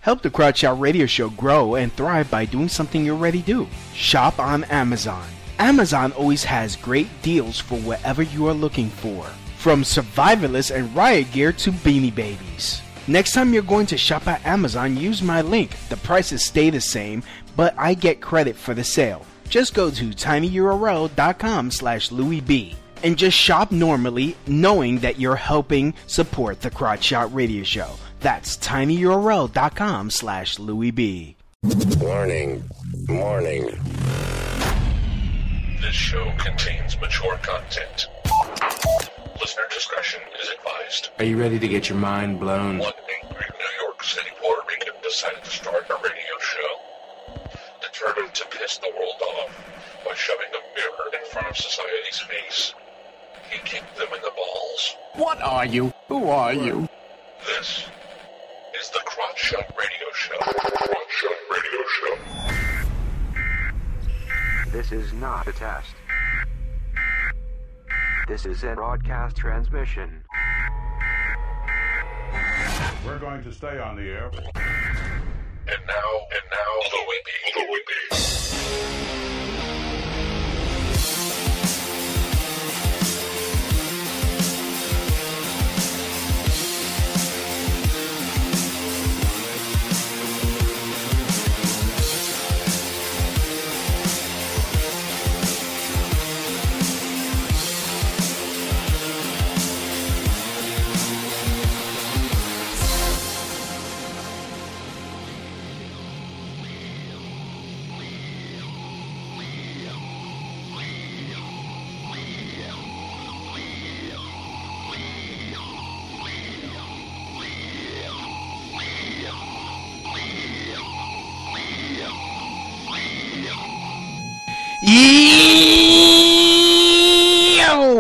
Help the Crowd Shout Radio Show grow and thrive by doing something you already do. Shop on Amazon. Amazon always has great deals for whatever you are looking for. From survivalists and riot gear to beanie babies. Next time you're going to shop at Amazon, use my link. The prices stay the same, but I get credit for the sale. Just go to tinyurl.com/LouisB and just shop normally, knowing that you're helping support the Crotch Shot Radio Show. That's tinyurl.com/LouisB. Warning. This show contains mature content. Listener discretion is advised. Are you ready to get your mind blown? One angry New York City Puerto Rican decided to start a radio show, determined to piss the world off by shoving a mirror in front of society's face. He kicked them in the balls. What are you? Who are you? This is the Crotch Shot Radio Show. Crotch Shot Radio Show. This is not a test. This is a broadcast transmission. We're going to stay on the air. And now, Louis B.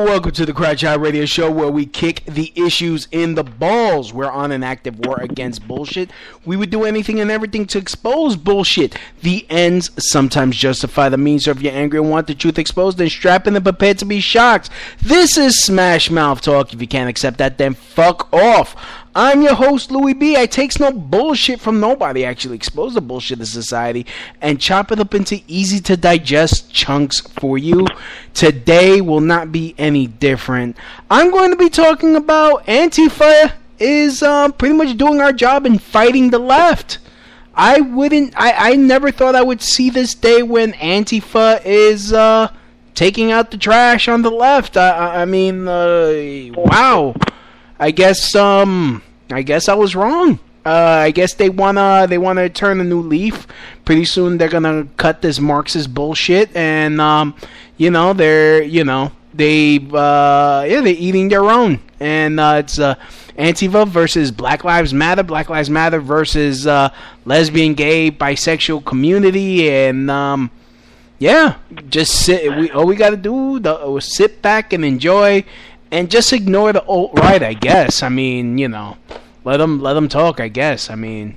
Welcome to the Crotch Out Radio Show, where we kick the issues in the balls. We're on an active war against bullshit. We would do anything and everything to expose bullshit. The ends sometimes justify the means, so if you're angry and want the truth exposed, then strap in and prepare to be shocked. This is Smash Mouth Talk. If you can't accept that, then fuck off. I'm your host, Louis B. I takes no bullshit from nobody. I actually expose the bullshit of society and chop it up into easy-to-digest chunks for you. Today will not be any different. I'm going to be talking about Antifa is pretty much doing our job in fighting the left. I never thought I would see this day when Antifa is taking out the trash on the left. I mean, wow. I guess I was wrong. I guess they wanna turn a new leaf. Pretty soon they're gonna cut this Marxist bullshit, and they're eating their own. And it's Antifa versus Black Lives Matter. Black Lives Matter versus lesbian, gay, bisexual community, and just sit. All we gotta do is sit back and enjoy. And just ignore the alt-right, I guess. I mean, let them talk, I guess. I mean,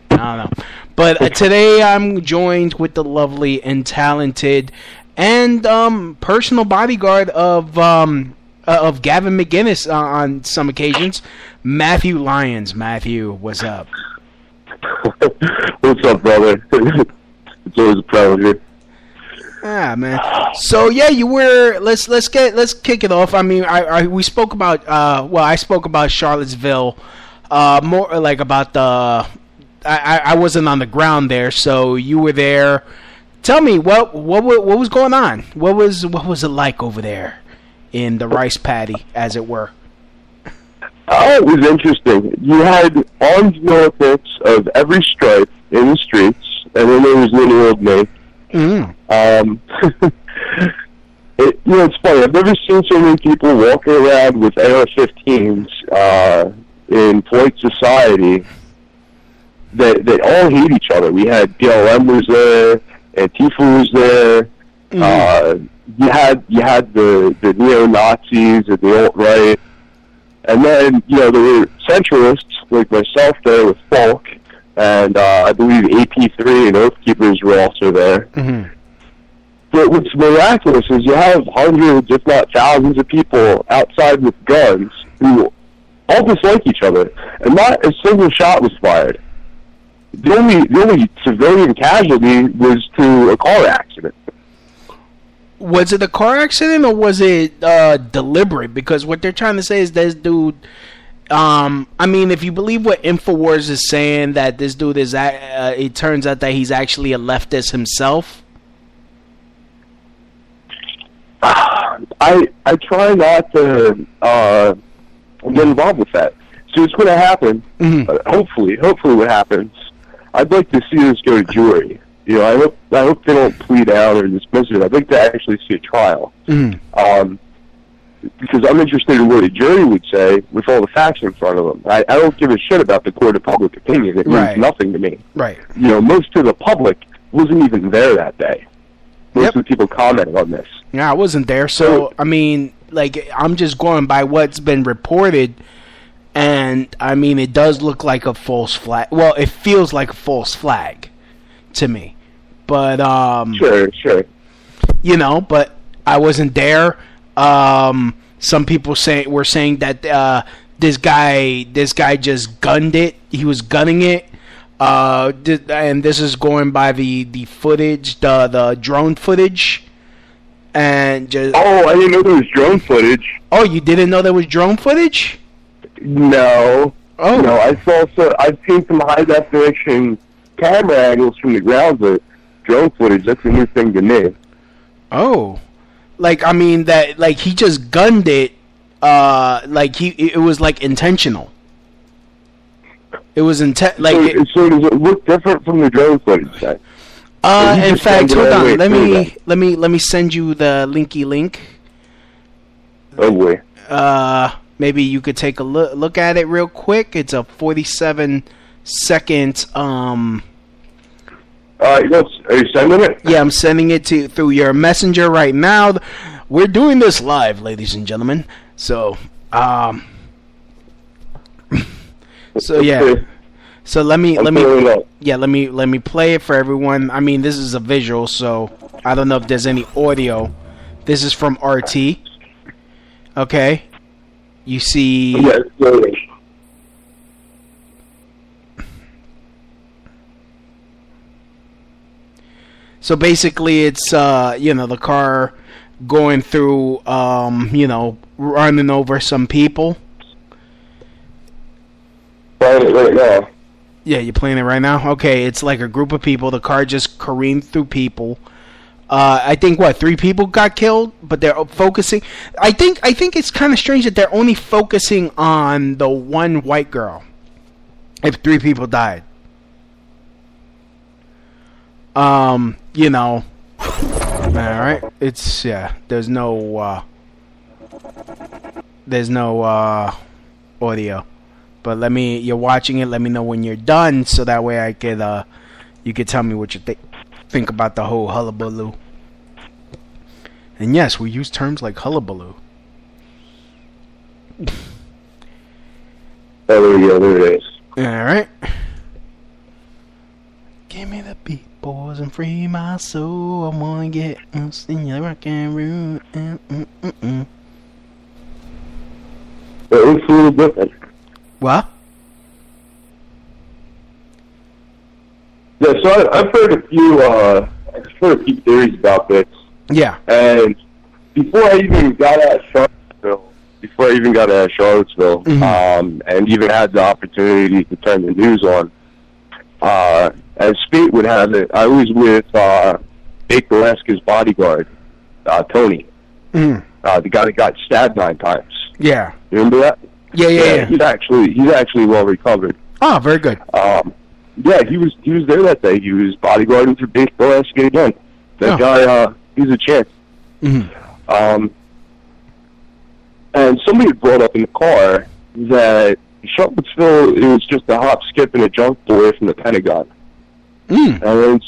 I don't know. But today I'm joined with the lovely and talented and personal bodyguard of Gavin McGinnis on some occasions, Matthew Lyons. Matthew, what's up? What's up, brother? It's always a pleasure. Ah, man. So yeah, you were. Let's kick it off. I mean, we spoke about. I spoke about Charlottesville. More like about the. I wasn't on the ground there, so you were there. Tell me what was going on. What was it like over there in the rice paddy, as it were? Oh, it was interesting. You had armed militants of every stripe in the streets, and then there was little old me. Mm. It's funny. I've never seen so many people walking around with AR-15s in polite society that all hate each other. We had BLM was there, Antifa was there. Mm. You had the neo-Nazis and the alt-right, and then there were centralists like myself there with Falk. And I believe AP3 and Oath Keepers were also there. Mm-hmm. But what's miraculous is you have hundreds, if not thousands, of people outside with guns who all dislike each other, and not a single shot was fired. the only civilian casualty was to a car accident. Was it a car accident or was it deliberate? Because what they're trying to say is this dude. I mean, if you believe what Infowars is saying, that this dude is, it turns out that he's actually a leftist himself. I try not to get involved with that. So it's going to happen. Hopefully, what happens. I'd like to see this go to jury. You know, I hope they don't plead out or dismiss it. I'd like to actually see a trial. Because I'm interested in what a jury would say with all the facts in front of them. I don't give a shit about the court of public opinion. It means nothing to me. Right. You know, most of the public wasn't even there that day. Most of the people commenting on this. Yeah, I wasn't there. So, I mean, like, I'm just going by what's been reported. And, I mean, it does look like a false flag. Well, it feels like a false flag to me. But, Sure. You know, but I wasn't there. Some people were saying that this guy just gunned it. He was gunning it. And this is going by the footage, the drone footage. And just I didn't know there was drone footage. Oh, you didn't know there was drone footage? No. Oh. No, I've seen some high definition camera angles from the ground, but drone footage, that's a new thing to me. Oh. Like, I mean, that, like, he just gunned it, it was, like, intentional. It was so does it look different from the drone footage then? In fact, hold on, let me send you the linky link. Oh, boy. Maybe you could take a look at it real quick. It's a 47-second, are you sending it? Yeah, I'm sending it through your messenger right now. We're doing this live, ladies and gentlemen. So, yeah. So let me play it for everyone. I mean, this is a visual, so I don't know if there's any audio. This is from RT. Okay. You see. Yes, So basically, it's the car going through, running over some people. Playing it right now. Yeah, you're playing it right now. Okay, it's like a group of people. The car just careened through people. I think 3 people got killed, but they're focusing. I think it's kind of strange that they're only focusing on the one white girl. If 3 people died. All right. It's there's no audio. But you're watching it, let me know when you're done so that way I could you could tell me what you think about the whole hullabaloo. And yes, we use terms like hullabaloo. There we go, there it is. All right. Give me the beat, boys, and free my soul. I wanna get us in your rock and roll. It looks a little different. What? Yeah, so I've heard a few theories about this. Yeah. And before I even got out of Charlottesville, and even had the opportunity to turn the news on, as fate would have it, I was with Jake Gillespie's bodyguard, Tony, the guy that got stabbed 9 times. Yeah. You remember that? Yeah. He's actually well recovered. Oh, very good. Yeah, he was there that day. He was bodyguarding for Jake Gillespie again. That guy, he's a champ. And somebody brought up in the car that Charlottesville is just a hop, skip, and a jump away from the Pentagon. And then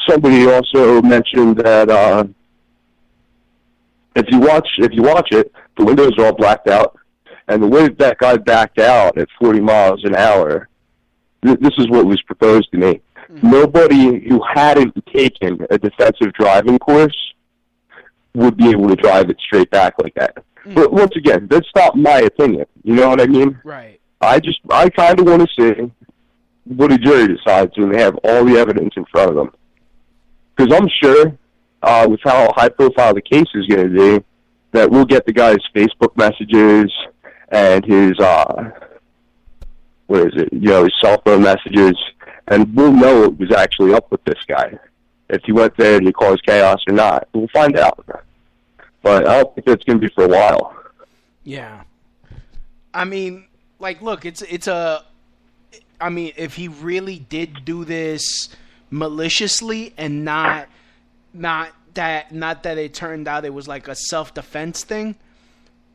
somebody also mentioned that if you watch it, the windows are all blacked out, and the way that guy backed out at 40 miles an hour, this is what was proposed to me. Nobody who hadn't taken a defensive driving course would be able to drive it straight back like that. But once again, that's not my opinion. You know what I mean? Right. I kind of want to see what a jury decides when they have all the evidence in front of them. Because I'm sure, with how high-profile the case is going to be, that we'll get the guy's Facebook messages and his, his cell phone messages, and we'll know what was actually up with this guy. If he went there to cause chaos or not. We'll find out. But I don't think that's going to be for a while. Yeah. I mean, like, look, if he really did do this maliciously and not that it turned out it was like a self-defense thing,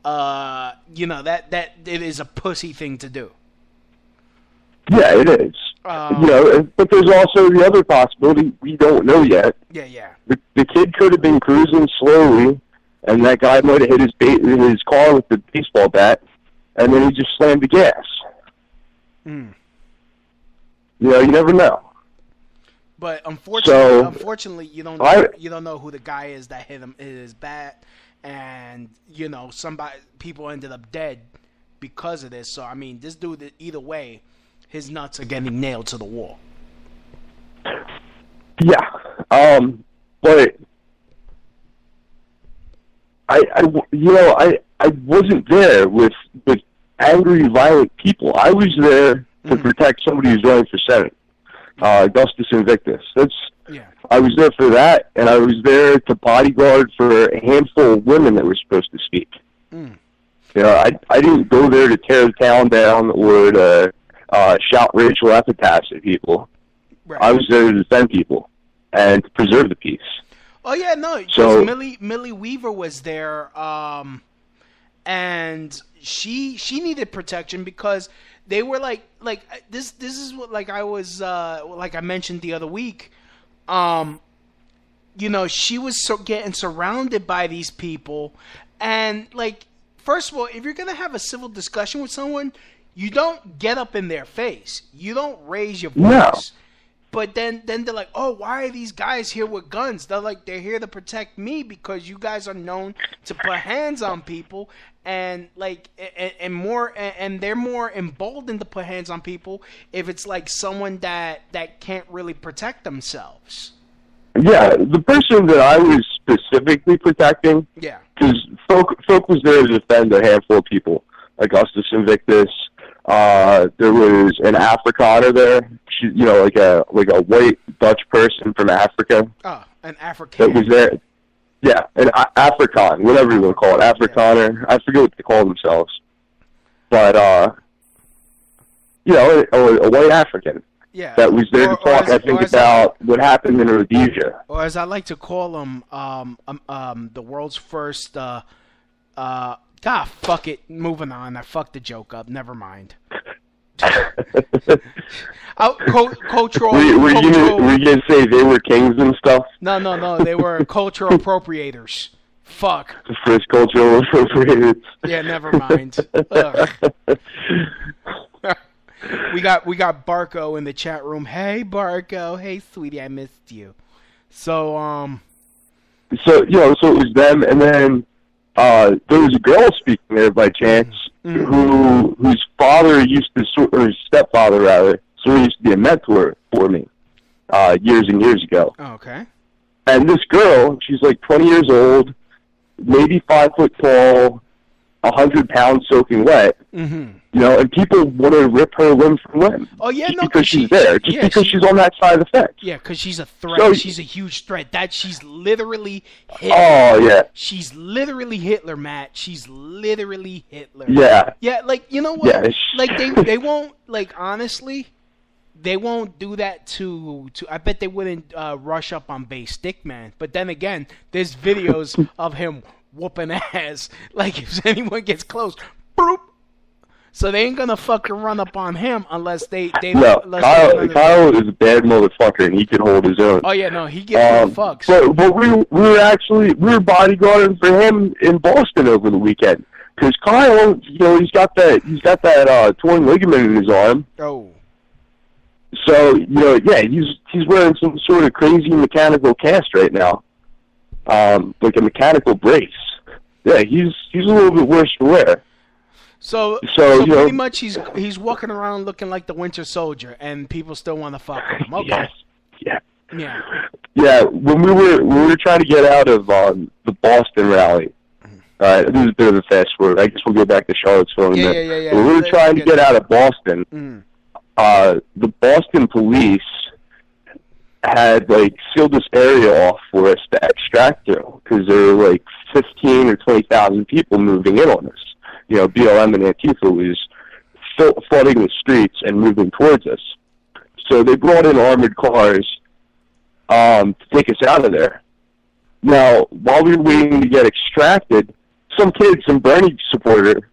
that it is a pussy thing to do. Yeah, it is. But there's also the other possibility we don't know yet. Yeah. The kid could have been cruising slowly, and that guy might have hit his car with the baseball bat, and then he just slammed the gas. You never know. But unfortunately, you don't know who the guy is that hit his bat, and people ended up dead because of this. So I mean, this dude, either way, his nuts are getting nailed to the wall. Yeah, but I wasn't there with angry, violent people. I was there to protect somebody who's running for Senate, Augustus Invictus. I was there for that, and I was there to bodyguard for a handful of women that were supposed to speak. I didn't go there to tear the town down or to shout racial epithets at people. Right. I was there to defend people and to preserve the peace. Oh yeah, no. So Millie Weaver was there, and she needed protection because they were like this. This is what I was like I mentioned the other week. She was getting surrounded by these people, and first of all, if you're gonna have a civil discussion with someone, you don't get up in their face. You don't raise your voice. No. But then they're like, oh, why are these guys here with guns? They're here to protect me because you guys are known to put hands on people, and they're more emboldened to put hands on people if it's like someone that can't really protect themselves. Yeah, the person that I was specifically protecting, because folk was there to defend a handful of people, Augustus Invictus. There was an Afrikaner there. She, like a white Dutch person from Africa. Oh, an African. That was there. Yeah, an Afrikaan, whatever you want to call it, Afrikaner. I forget what they call themselves. But a white African. Yeah. That was there to talk, about what happened in Rhodesia. Or as I like to call them, the world's first. God, fuck it. Moving on. I fucked the joke up. Never mind. Cultural. Were you gonna say they were kings and stuff? No. They were cultural appropriators. Fuck. The first cultural appropriators. Yeah, never mind. We got Barco in the chat room. Hey, Barco. Hey, sweetie, I missed you. So it was them, and then there was a girl speaking there by chance whose father or his stepfather rather, used to be a mentor for me years and years ago. Oh, okay. And this girl, she's like 20 years old, maybe 5 foot tall, 100 pounds soaking wet. And people want to rip her limb from limb. Oh yeah, because she's there, because she's on that side of the fence. Yeah, because she's a threat. So, she's a huge threat. She's literally Hitler. Oh yeah. She's literally Hitler, Matt. She's literally Hitler. Yeah. Yeah, you know what? Yeah. They won't honestly. They won't do that to. I bet they wouldn't rush up on Bay Stickman. But then again, there's videos of him whooping ass. If anyone gets close, boop. So they ain't gonna fucking run up on him unless they. No, Kyle is a bad motherfucker, and he can hold his own. Oh yeah, no, he gives no fucks. But we were bodyguarding for him in Boston over the weekend because Kyle, he's got that torn ligament in his arm. Oh. So he's wearing some sort of crazy mechanical cast right now, like a mechanical brace. Yeah, he's a little bit worse for wear. So So, you know, pretty much he's walking around looking like the Winter Soldier, and people still want to fuck with him. Okay. Yes. Yeah. Yeah. Yeah. When we were trying to get out of the Boston rally. This is a bit of a fast forward. I guess we'll go back to Charlottesville in a minute. Yeah. When we were trying to get out of Boston, the Boston police had sealed this area off for us to extract through because there were 15 or 20,000 people moving in on us. You know, BLM and Antifa was flooding the streets and moving towards us. So they brought in armored cars to take us out of there. Now, while we were waiting to get extracted, some kid, some Bernie supporter,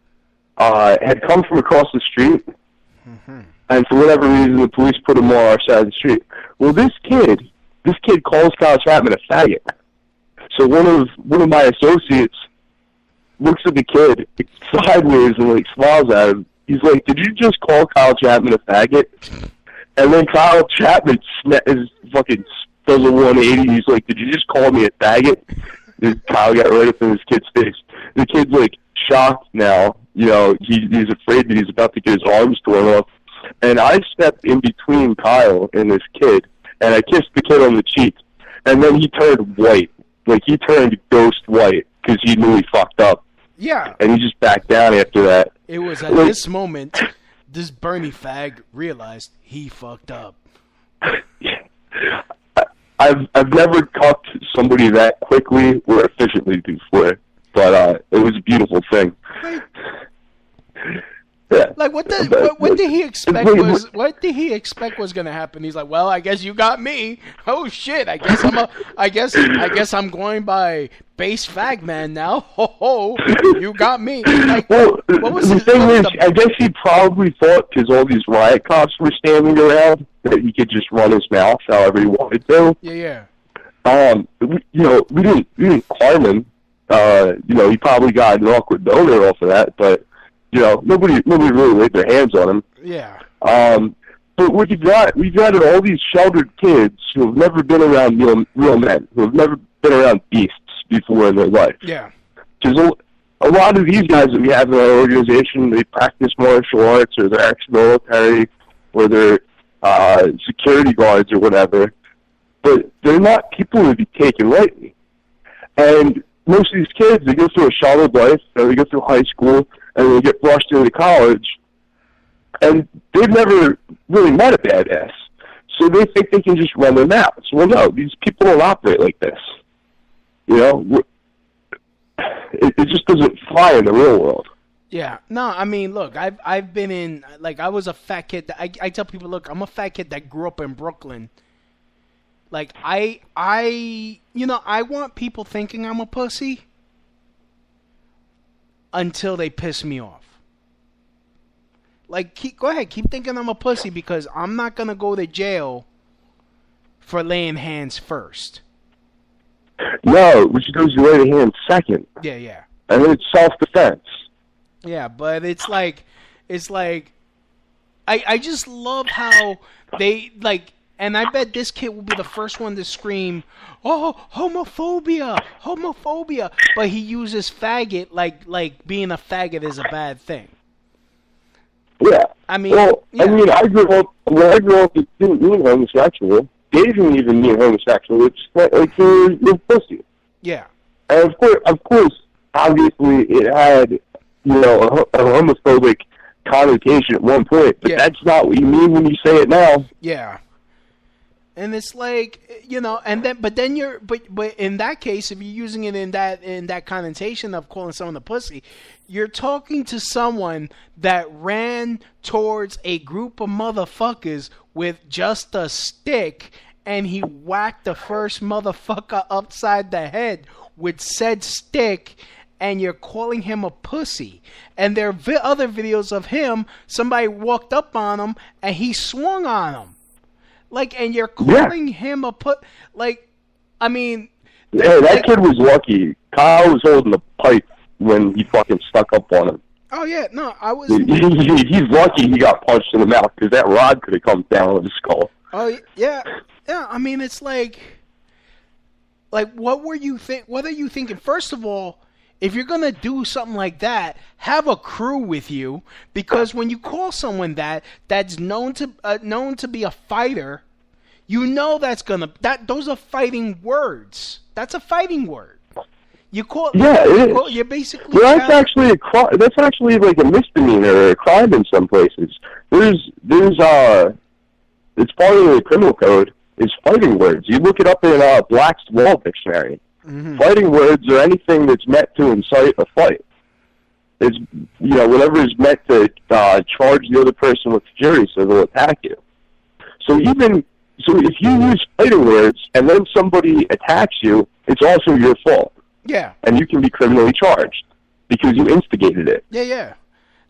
had come from across the street, and for whatever reason, the police put him on our side of the street. Well, this kid calls Kyle Chapman a faggot. So one of my associates looks at the kid sideways and smiles at him. He's like, "Did you just call Kyle Chapman a faggot?" And then Kyle Chapman fucking does a 180. He's like, "Did you just call me a faggot?" And Kyle got right up in this kid's face. The kid's shocked now. You know, he's afraid that he's about to get his arms torn off. And I stepped in between Kyle and this kid, and I kissed the kid on the cheek. And then he turned white. He turned ghost white because he knew he fucked up. Yeah. And he just backed down after that. It was at this moment, this Bernie fag realized he fucked up. I've never cuffed somebody that quickly or efficiently before, but it was a beautiful thing. Yeah. What did he expect was gonna happen? He's like, well, I guess you got me. Oh shit! I guess I'm going by base fag man now. Ho ho! You got me. Well, the thing is, I guess he probably thought because all these riot cops were standing around that he could just run his mouth however he wanted to. Yeah. We didn't harm him. He probably got an awkward boner off of that, but. You know, nobody really laid their hands on him. Yeah. But what we've got all these sheltered kids who have never been around real men, who have never been around beasts before in their life. Yeah. Because a lot of these guys that we have in our organization, they practice martial arts, or they're ex-military, or they're security guards or whatever. But they're not people to be taken lightly. And most of these kids, they go through a sheltered life, they go through high school, and they get brushed into college, and they've never really met a badass. So they think they can just run their mouths. Well, no, these people don't operate like this. You know, it just doesn't fly in the real world. Yeah. No, I mean, look, I've been in, I was a fat kid. I tell people, look, I'm a fat kid that grew up in Brooklyn. I want people thinking I'm a pussy until they piss me off. Go ahead, keep thinking I'm a pussy because I'm not going to go to jail for laying hands first. No, which goes you lay the hand second. Yeah. And then it's self-defense. Yeah, but it's I just love how they, and I bet this kid will be the first one to scream, "Oh, homophobia!" But he uses faggot like being a faggot is a bad thing. Yeah. I mean, I grew up, it didn't mean homosexual. They didn't even mean homosexual. It's you're pussy. Yeah. And of course, obviously it had, a homophobic connotation at one point, but that's not what you mean when you say it now. Yeah. And it's but in that case, if you're using it in that connotation of calling someone a pussy, you're talking to someone that ran towards a group of motherfuckers with just a stick, and he whacked the first motherfucker upside the head with said stick, and you're calling him a pussy. And there are other videos of him, somebody walked up on him, and he swung on him. And you're calling him a I mean... Hey, that kid was lucky. Kyle was holding the pipe when he fucking stuck up on him. Oh, yeah, no, I was... He's lucky he got punched in the mouth, because that rod could have come down on his skull. Oh, yeah. Yeah, I mean, it's what are you thinking? First of all, if you're gonna do something like that, have a crew with you, because when you call someone that's known to be a fighter, you know those are fighting words. That's a fighting word. You call you're basically that's actually a crime. That's actually like a misdemeanor or a crime in some places. There's it's part of the criminal code. Is fighting words. You look it up in Black's Law Dictionary. Mm-hmm. Fighting words are anything that's meant to incite a fight. It's whatever is meant to charge the other person with fury so they'll attack you. So if you use fighting words and then somebody attacks you, it's also your fault. Yeah. And you can be criminally charged because you instigated it. Yeah.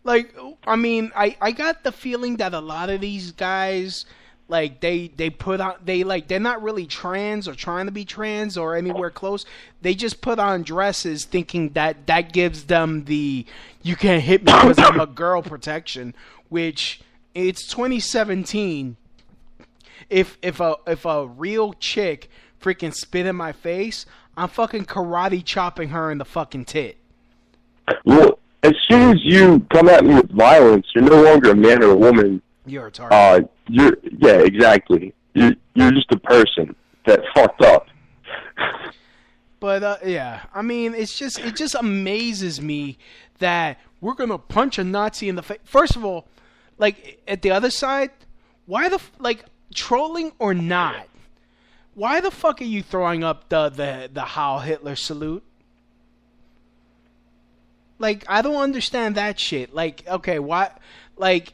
Like, I mean, I got the feeling that a lot of these guys, like, they're not really trans or trying to be trans or anywhere close. They just put on dresses thinking that gives them the you can't hit me because I'm a girl protection, which it's 2017. If a real chick freaking spit in my face, I'm fucking karate chopping her in the fucking tit. Well, as soon as you come at me with violence, you're no longer a man or a woman. You're a target. Yeah, exactly. You're just a person that fucked up. But yeah, I mean, it just amazes me that we're gonna punch a Nazi in the face. First of all, like at the other side, why trolling or not? Why the fuck are you throwing up the Heil Hitler salute? Like, I don't understand that shit. Like, okay, why? Like,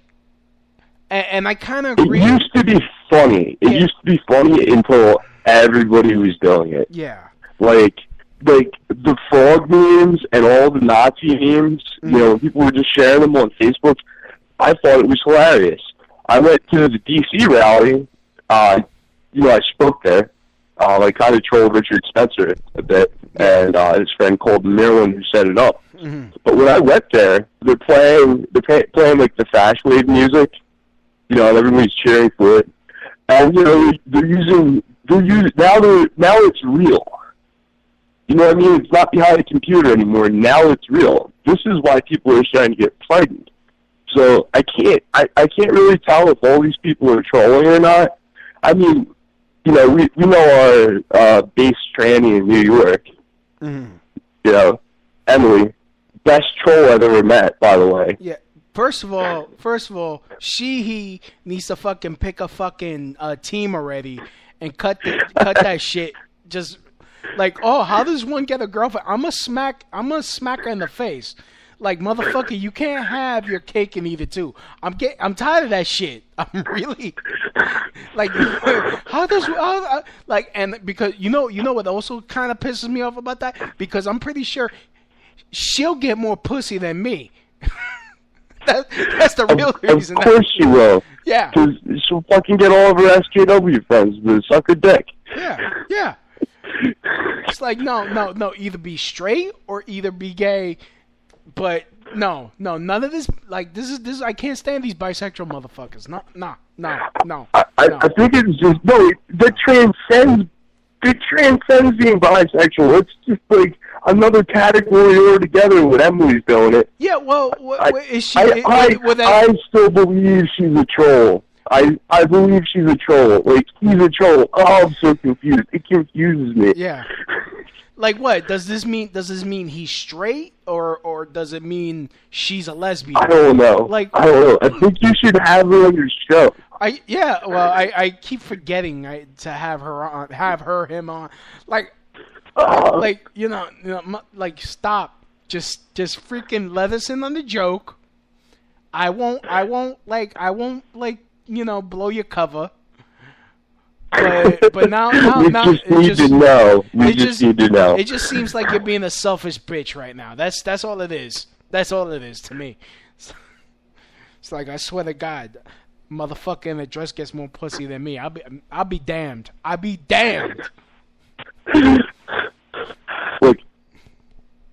and I kind of agree. It used to be funny. It used to be funny until everybody was doing it. Yeah. Like the frog memes and all the Nazi memes, people were just sharing them on Facebook. I thought it was hilarious. I went to the D.C. rally. I spoke there. I kind of trolled Richard Spencer a bit, and his friend Colton Merlin, who set it up. Mm-hmm. But when I went there, they're playing like the fast wave music, and everybody's cheering for it. And they're using now it's real. You know what I mean? It's not behind a computer anymore. Now it's real. This is why people are starting to get frightened. So I can't really tell if all these people are trolling or not. I mean, we know our base tranny in New York. Mm-hmm. Emily, best troll I've ever met, by the way. Yeah. First of all, he needs to fucking pick a fucking team already and cut that shit. Just like, oh, how does one get a girlfriend? I'm gonna smack her in the face. Like, motherfucker, you can't have your cake and eat it too. I'm tired of that shit. I'm really like, and because you know what also kind of pisses me off about that, because I'm pretty sure she'll get more pussy than me. That's the real reason. Of course she will. Yeah. Because she'll fucking get all of her SJW friends to suck her dick. Yeah. It's like, no. Either be straight or either be gay. But no, none of this. Like, this is. I can't stand these bisexual motherfuckers. No. I think it's just that transcends. It transcends being bisexual. It's just like another category altogether when Emily's doing it. Yeah, well, is she? I still believe she's a troll. I believe she's a troll. Like, he's a troll. Oh, I'm so confused. It confuses me. Yeah. Like, what does this mean? Does this mean he's straight, or does it mean she's a lesbian? I don't know. Like, I don't know. I think you should have her on your show. I keep forgetting to have him on. Like, like, stop. Just freaking let us in on the joke. I won't blow your cover. But now we just need to know. We just need to know. It just seems like you're being a selfish bitch right now. That's all it is. That's all it is to me. It's like, I swear to God, motherfucker in a dress gets more pussy than me. I'll be damned. I'll be damned. Look,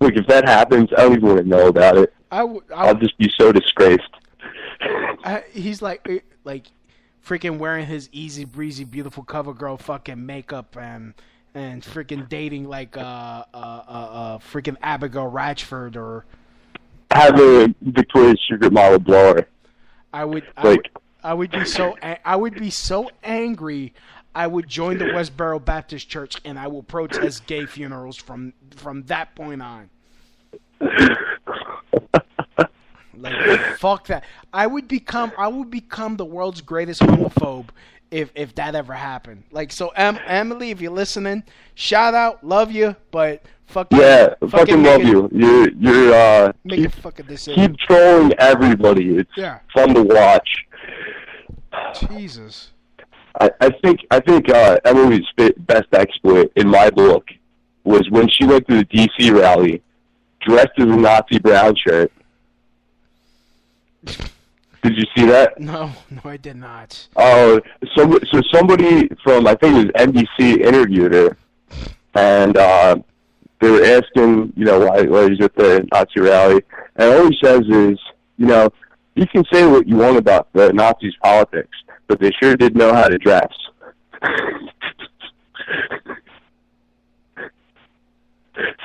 if that happens, I don't even want to know about it. I'll just be so disgraced. He's like freaking wearing his easy breezy beautiful cover girl fucking makeup and and freaking dating like freaking Abigail Ratchford or Have a Victoria's Secret model blower. I would Like- I would be so angry. I would join the Westboro Baptist Church and I will protest gay funerals from that point on. Like fuck that. I would become the world's greatest homophobe if that ever happened. Like so, Emily, if you're listening, shout out, love you, but fucking fucking love you. You're make a fucking keep decision. trolling everybody. It's fun to watch. Jesus. I think Emily's best exploit in my book was when she went to the DC rally dressed as a Nazi brown shirt. Did you see that? No, I did not. Oh, so somebody from, I think it was NBC, interviewed her, and they were asking, why he's at the Nazi rally, and all he says is, you can say what you want about the Nazis' politics, but they sure did know how to dress.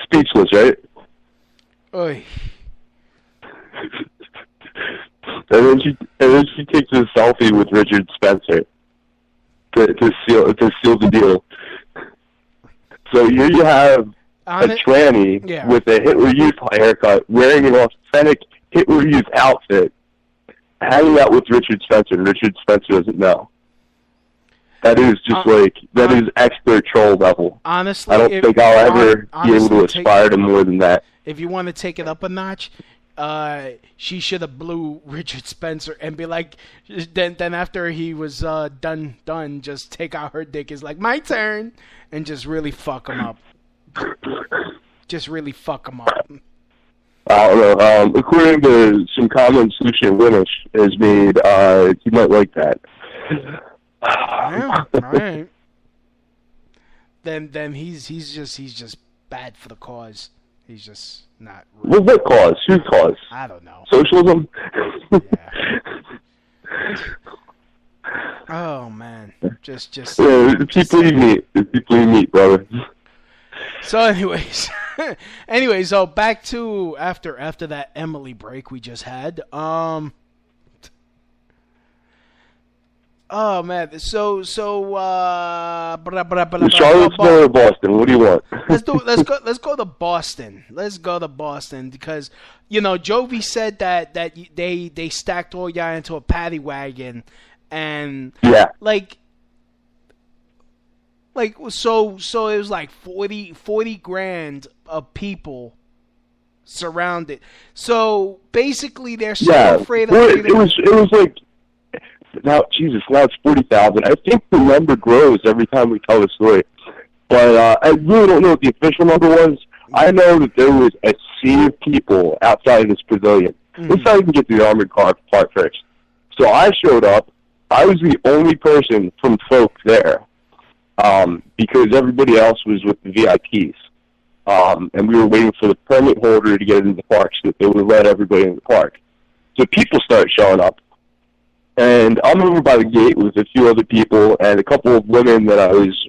Speechless, right? Oy. And then she takes a selfie with Richard Spencer to seal the deal. So here you have a tranny with a Hitler Youth haircut, wearing an authentic Hitler Youth outfit, hanging out with Richard Spencer, and Richard Spencer doesn't know. That is just that is expert troll level. Honestly, I don't think I'll ever be able to aspire to more than that. If you want to take it up a notch, she should have blew Richard Spencer and be like, then after he was done, just take out her dick. Is like, my turn, and just really fuck him up. Just really fuck him up. I don't know. According to some comments Lucian Winnish has made, he might like that. Yeah, right. Then he's just bad for the cause. He's just not. Well, what cause? Whose cause? I don't know. Socialism? Yeah. Oh man, just. Yeah, the people you meet. The people you meet, brother. So, anyways, so back to after that Emily break we just had. Oh man, so Charlottesville or Boston? What do you want? Let's go to Boston. Let's go to Boston because Jovi said that they stacked all y'all into a paddy wagon and so it was like 40 grand of people surrounded. So basically they're so afraid of it was like. Now it's 40,000. I think the number grows every time we tell the story. But I really don't know what the official number was. I know that there was a sea of people outside of this pavilion. Mm-hmm. Let's not even get to the armored car part first. So I showed up. I was the only person from Folk there because everybody else was with the VIPs. And we were waiting for the permit holder to get into the park so that they would let everybody in the park. So people started showing up. And I'm over by the gate with a few other people and a couple of women that I was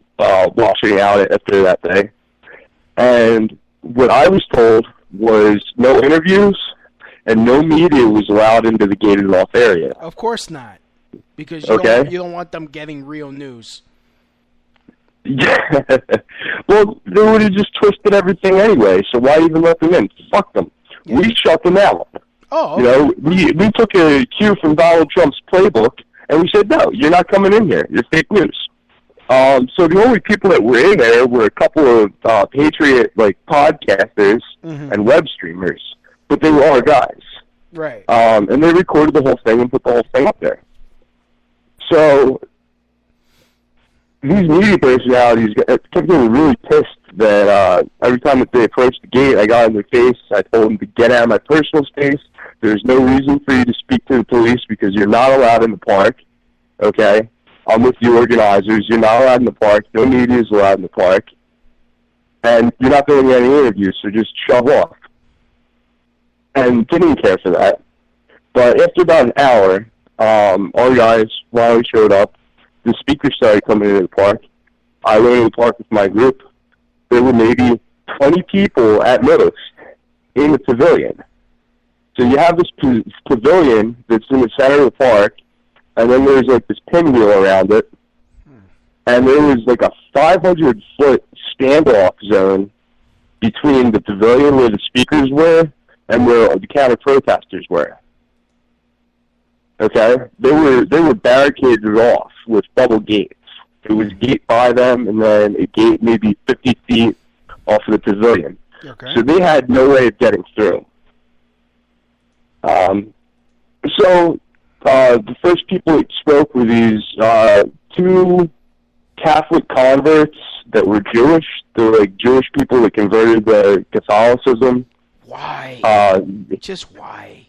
washing out after that day. And what I was told was no interviews and no media was allowed into the gated off area. Of course not, because you don't want them getting real news. Yeah. Well, they would have just twisted everything anyway, so why even let them in? Fuck them. Yeah. We shut them out. Oh, okay. We took a cue from Donald Trump's playbook, and we said, no, you're not coming in here. You're fake news. So the only people that were in there were a couple of Patriot podcasters and web streamers, but they were our guys. Right. And they recorded the whole thing and put the whole thing up there. So these media personalities kept getting really pissed that every time that they approached the gate, I got in their face. I told them to get out of my personal space. There's no reason for you to speak to the police because you're not allowed in the park. Okay? I'm with the organizers. You're not allowed in the park. No media is allowed in the park. And you're not doing any interviews, so just shove off. And didn't care for that. But after about an hour, our guys finally showed up. The speakers started coming into the park. I went in the park with my group. There were maybe 20 people at most in the pavilion. So you have this pavilion that's in the center of the park, and then there's like this pinwheel around it, and there was like a 500-foot standoff zone between the pavilion where the speakers were and where the counter protesters were. Okay, they were barricaded off with double gates. It was a gate by them, and then a gate maybe 50 feet off of the pavilion. Okay. So they had no way of getting through. So the first people that spoke were these two Catholic converts that were Jewish. They were like Jewish people that converted to Catholicism. Why? Just why?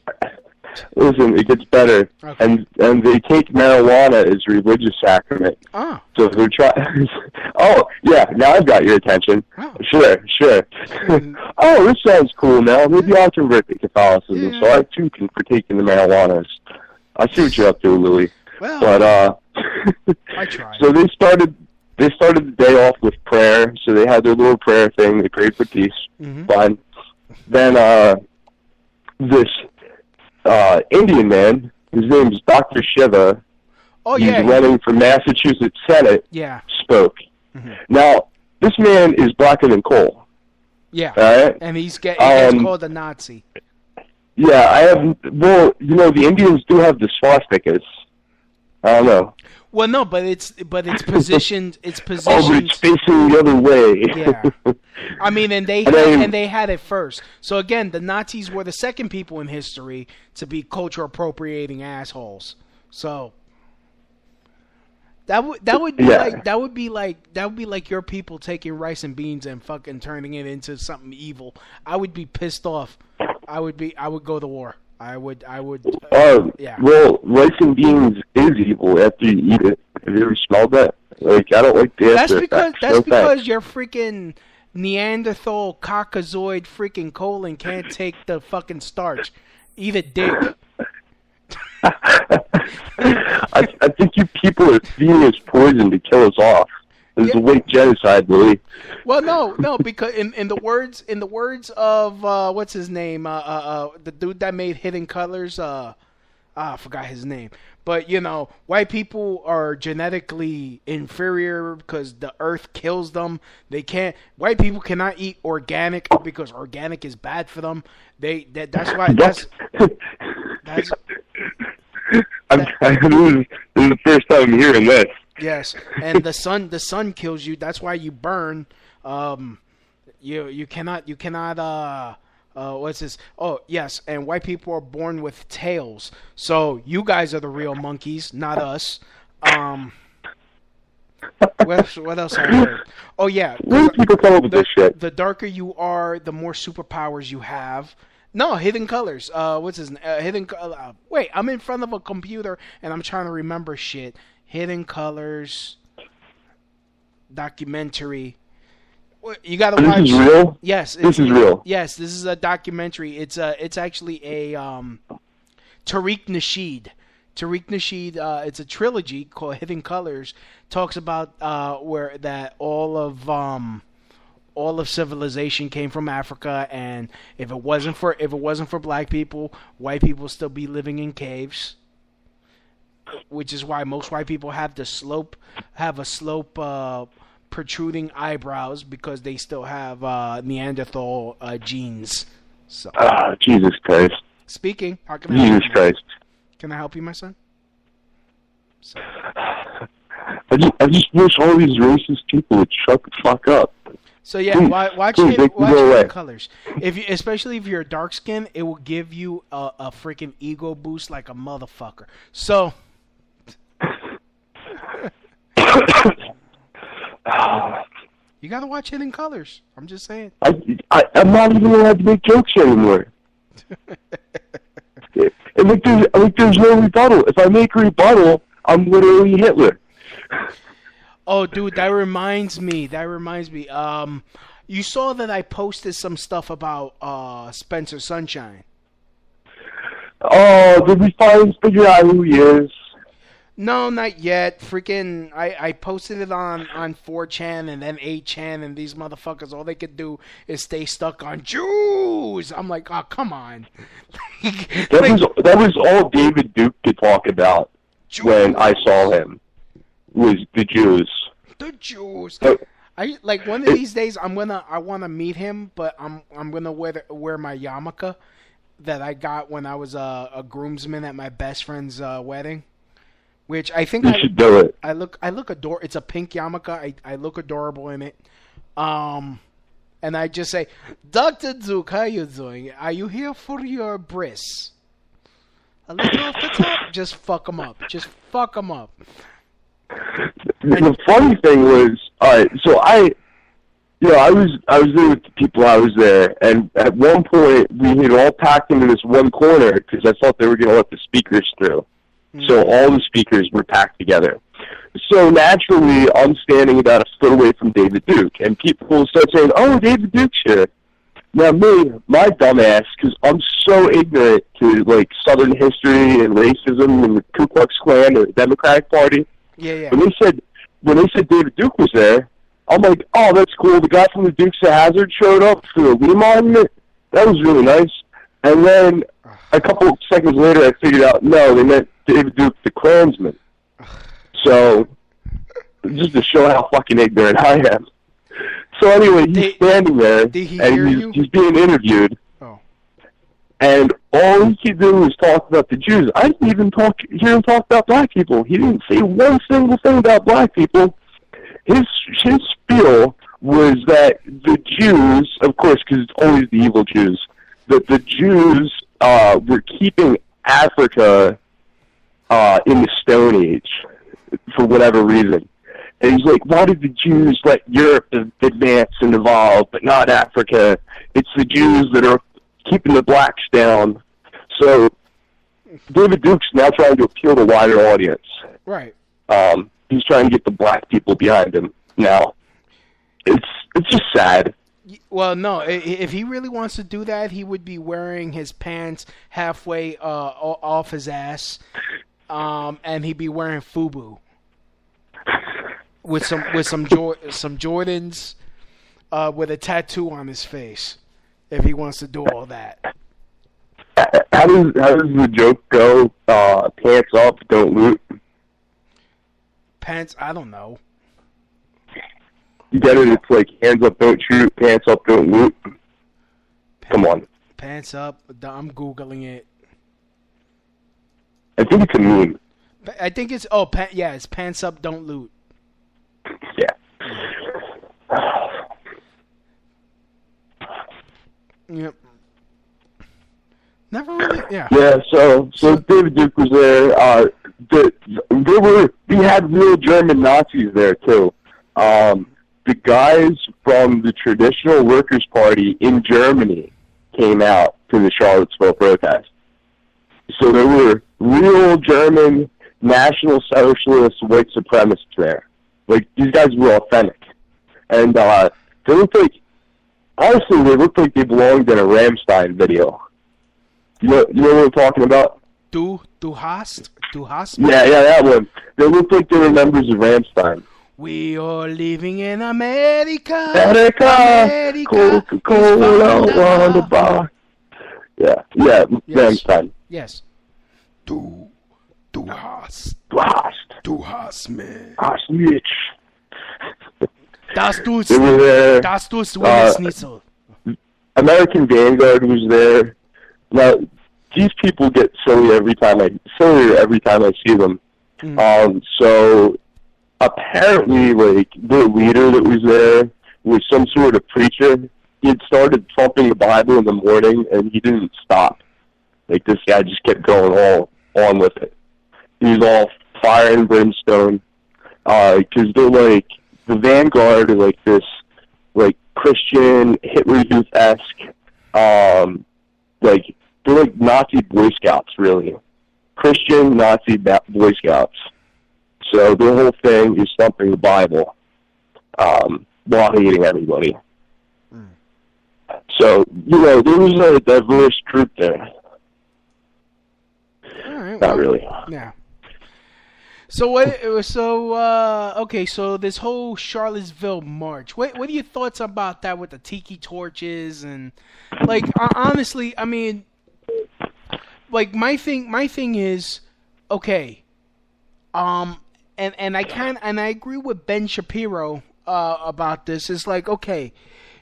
Listen, it gets better. Okay. And they take marijuana as a religious sacrament. Oh. So they're trying... Oh, yeah, now I've got your attention. Oh. Sure. Oh, this sounds cool now. Maybe I'll convert to Catholicism, so I too can partake in the marijuanas. I see what you're up to, Louie. Well, but, I tried. So they started the day off with prayer, so they had their little prayer thing. They prayed for peace. Mm-hmm. Fine. Then this Indian man, his name is Dr. Shiva. Oh, he's running for Massachusetts Senate. Yeah. Spoke. Mm-hmm. Now, this man is blacker than coal. Yeah. All right? And he gets called a Nazi. Yeah, well, the Indians do have the swastikas. I don't know. Well, no, but it's positioned. It's positioned. Oh, but it's facing the other way. Yeah. I mean, and they had it first. So again, the Nazis were the second people in history to be culture appropriating assholes. So that would be like your people taking rice and beans and fucking turning it into something evil. I would be pissed off. I would go to war. I would. Yeah. Well, rice and beans is evil after you eat it. Have you ever smelled that? Like, I don't like the after effects. That's because your freaking Neanderthal caucasoid freaking colon can't take the fucking starch. Eat a dick. I think you people are feeding us poison to kill us off. This is a white genocide, Louie. Well, no, because in the words of what's his name, the dude that made Hidden Colors, I forgot his name. But white people are genetically inferior because the earth kills them. White people cannot eat organic because organic is bad for them. That's why. This is the first time I'm hearing this. Yes, and the sun kills you. That's why you burn. You cannot. What's this? Oh, yes, and white people are born with tails. So you guys are the real monkeys, not us. What else I heard? Oh yeah, where do people come up with this shit? The darker you are, the more superpowers you have. No, Hidden Colors. What's his name? Wait, I'm in front of a computer and I'm trying to remember shit. Hidden Colors documentary. You gotta watch. This is real? Yes, this is real. Yes, this is a documentary. It's actually a Tariq Nasheed. Tariq Nasheed. It's a trilogy called Hidden Colors. Talks about where that all of civilization came from Africa, and if it wasn't for black people, white people would still be living in caves. Which is why most white people have a slope protruding eyebrows because they still have Neanderthal genes. So. Jesus Christ. Speaking. How can I help Jesus Christ. Can I help you, my son? So. I just wish all these racist people would shut the fuck up. So yeah, watch Hidden Colors. Especially if you're dark skinned, it will give you a freaking ego boost like a motherfucker. So. You gotta watch Hidden Colors. I'm just saying. I'm not even allowed to make jokes anymore. There's no rebuttal. If I make a rebuttal, I'm literally Hitler. Oh, dude, that reminds me. You saw that I posted some stuff about Spencer Sunshine. Oh, did we finally figure out who he is? No, not yet. Freaking, I posted it on 4chan and then 8chan, and these motherfuckers, all they could do is stay stuck on Jews. I'm like, oh, come on. That was all David Duke could talk about when I saw him, was the Jews. The Jews. So, I like one of these days. I want to meet him, but I'm gonna wear my yarmulke that I got when I was a groomsman at my best friend's wedding. Which I think you should do it. I look adorable. It's a pink yarmulke. I look adorable in it. And I just say, Dr. Duke, how you doing? Are you here for your bris? A little off the top. Just fuck them up. Just fuck them up. The funny thing was, so I was there with the people I was there, and at one point we had all packed into this one corner because I thought they were going to let the speakers through. So all the speakers were packed together. So naturally, I'm standing about a foot away from David Duke, and people start saying, "Oh, David Duke's here." Now me, my dumbass, because I'm so ignorant to like Southern history and racism and the Ku Klux Klan or the Democratic Party. Yeah. When they said David Duke was there, I'm like, "Oh, that's cool. The guy from the Dukes of Hazzard showed up for the Lee Monument. That was really nice." And then a couple of seconds later, I figured out, no, they meant David Duke, the Klansman. So, just to show how fucking ignorant I am. So anyway, he's standing there, and he's being interviewed. Oh. And all he could do was talk about the Jews. I didn't even hear him talk about black people. He didn't say one single thing about black people. His spiel was that the Jews, of course, because it's always the evil Jews, that the Jews were keeping Africa in the Stone Age for whatever reason. And he's like, why did the Jews let Europe advance and evolve, but not Africa? It's the Jews that are keeping the blacks down. So David Duke's now trying to appeal to a wider audience. Right. He's trying to get the black people behind him now. It's just sad. Well, no, if he really wants to do that, he would be wearing his pants halfway off his ass, and he'd be wearing FUBU with some Jordans, with a tattoo on his face. If he wants to do all that. How does the joke go? Pants up, don't loot. Pants, I don't know. You get it? It's like hands up, don't shoot. Pants up, don't loot. Come on. Pants up. I'm Googling it. I think it's a meme. I think it's it's pants up, don't loot. Yeah. Yep. Never really. Yeah. Yeah. So David Duke was there. We had real German Nazis there too. The guys from the Traditional Workers' Party in Germany came out to the Charlottesville protest. So there were real German National Socialist white supremacists there. Like, these guys were authentic. And they looked like, honestly, they looked like they belonged in a Rammstein video. You know what I'm talking about? Du hast? Yeah, that one. They looked like they were members of Rammstein. We are living in America. Coca-Cola on the bar. Yeah, yes. Rammstein. Yes. Du hast mich. Hast mich. Das tust nicht so. American Vanguard was there. Now, these people get sillier every time I see them. So apparently, like, the leader that was there was some sort of preacher. He had started thumping the Bible in the morning, and he didn't stop. Like, this guy just kept going all on with it. He was all fire and brimstone. Because they're like, the Vanguard are like this, like, Christian, Hitler Youth-esque, like, they're like Nazi Boy Scouts, really. Christian Nazi Boy Scouts. So their whole thing is thumping the Bible, while hating everybody. So, there was a diverse group there. All right, Not really. Yeah. So what? Okay. So this whole Charlottesville march. What are your thoughts about that with the tiki torches and like honestly? I mean, like my thing is okay. And I agree with Ben Shapiro about this. It's like okay,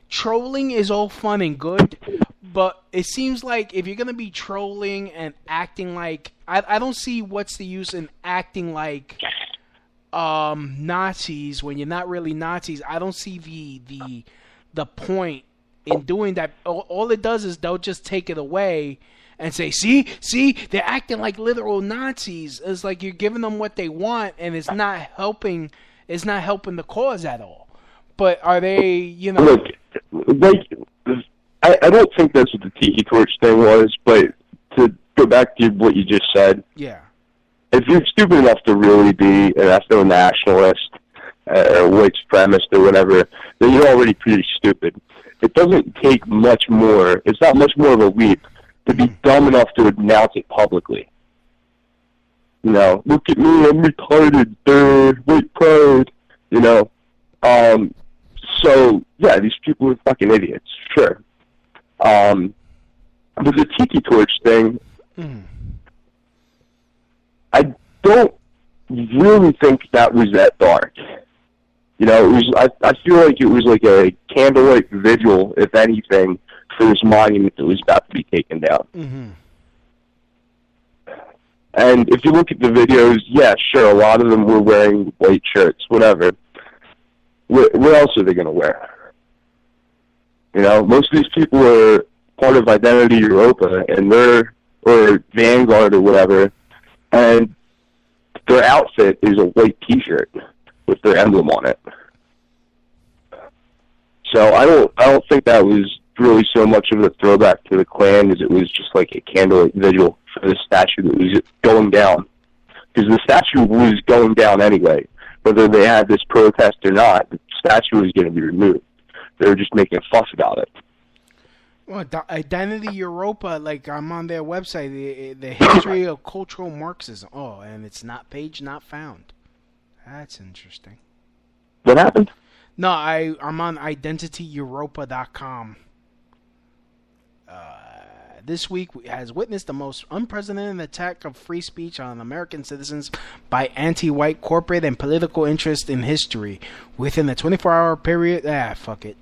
trolling is all fun and good, but it seems like if you're gonna be trolling and acting like I don't see what's the use in acting like Nazis when you're not really Nazis. I don't see the point in doing that. All it does is they'll just take it away and say, see, they're acting like literal Nazis. It's like you're giving them what they want, and it's not helping. It's not helping the cause at all. But are they, you know? Look, like, I don't think that's what the tiki torch thing was, but to go back to what you just said, Yeah. if you're stupid enough to really be an ethno-nationalist or white supremacist or whatever, then you're already pretty stupid. It doesn't take much more. It's not much more of a leap to be dumb enough to announce it publicly. You know, look at me, I'm retarded, white pride, you know. So, yeah, these people are fucking idiots, sure. But the tiki torch thing, I don't really think that was that dark. You know, it was. I feel like it was like a candlelight vigil, if anything, for this monument that was about to be taken down. Mm-hmm. And if you look at the videos, yeah, sure, a lot of them were wearing white shirts, whatever. What else are they going to wear? You know, most of these people are part of Identity Europa, and or Vanguard or whatever, and their outfit is a white T-shirt with their emblem on it. So I don't think that was really so much of a throwback to the Klan as it was just like a candlelight vigil for the statue that was going down. Because the statue was going down anyway. Whether they had this protest or not, the statue was going to be removed. They were just making a fuss about it. Well, Identity Europa, like I'm on their website, the history of cultural Marxism. Oh, and it's not page not found. That's interesting. What happened? No, I'm on identityeuropa.com. This week has witnessed the most unprecedented attack of free speech on American citizens by anti-white corporate and political interests in history. Within a 24-hour period, fuck it.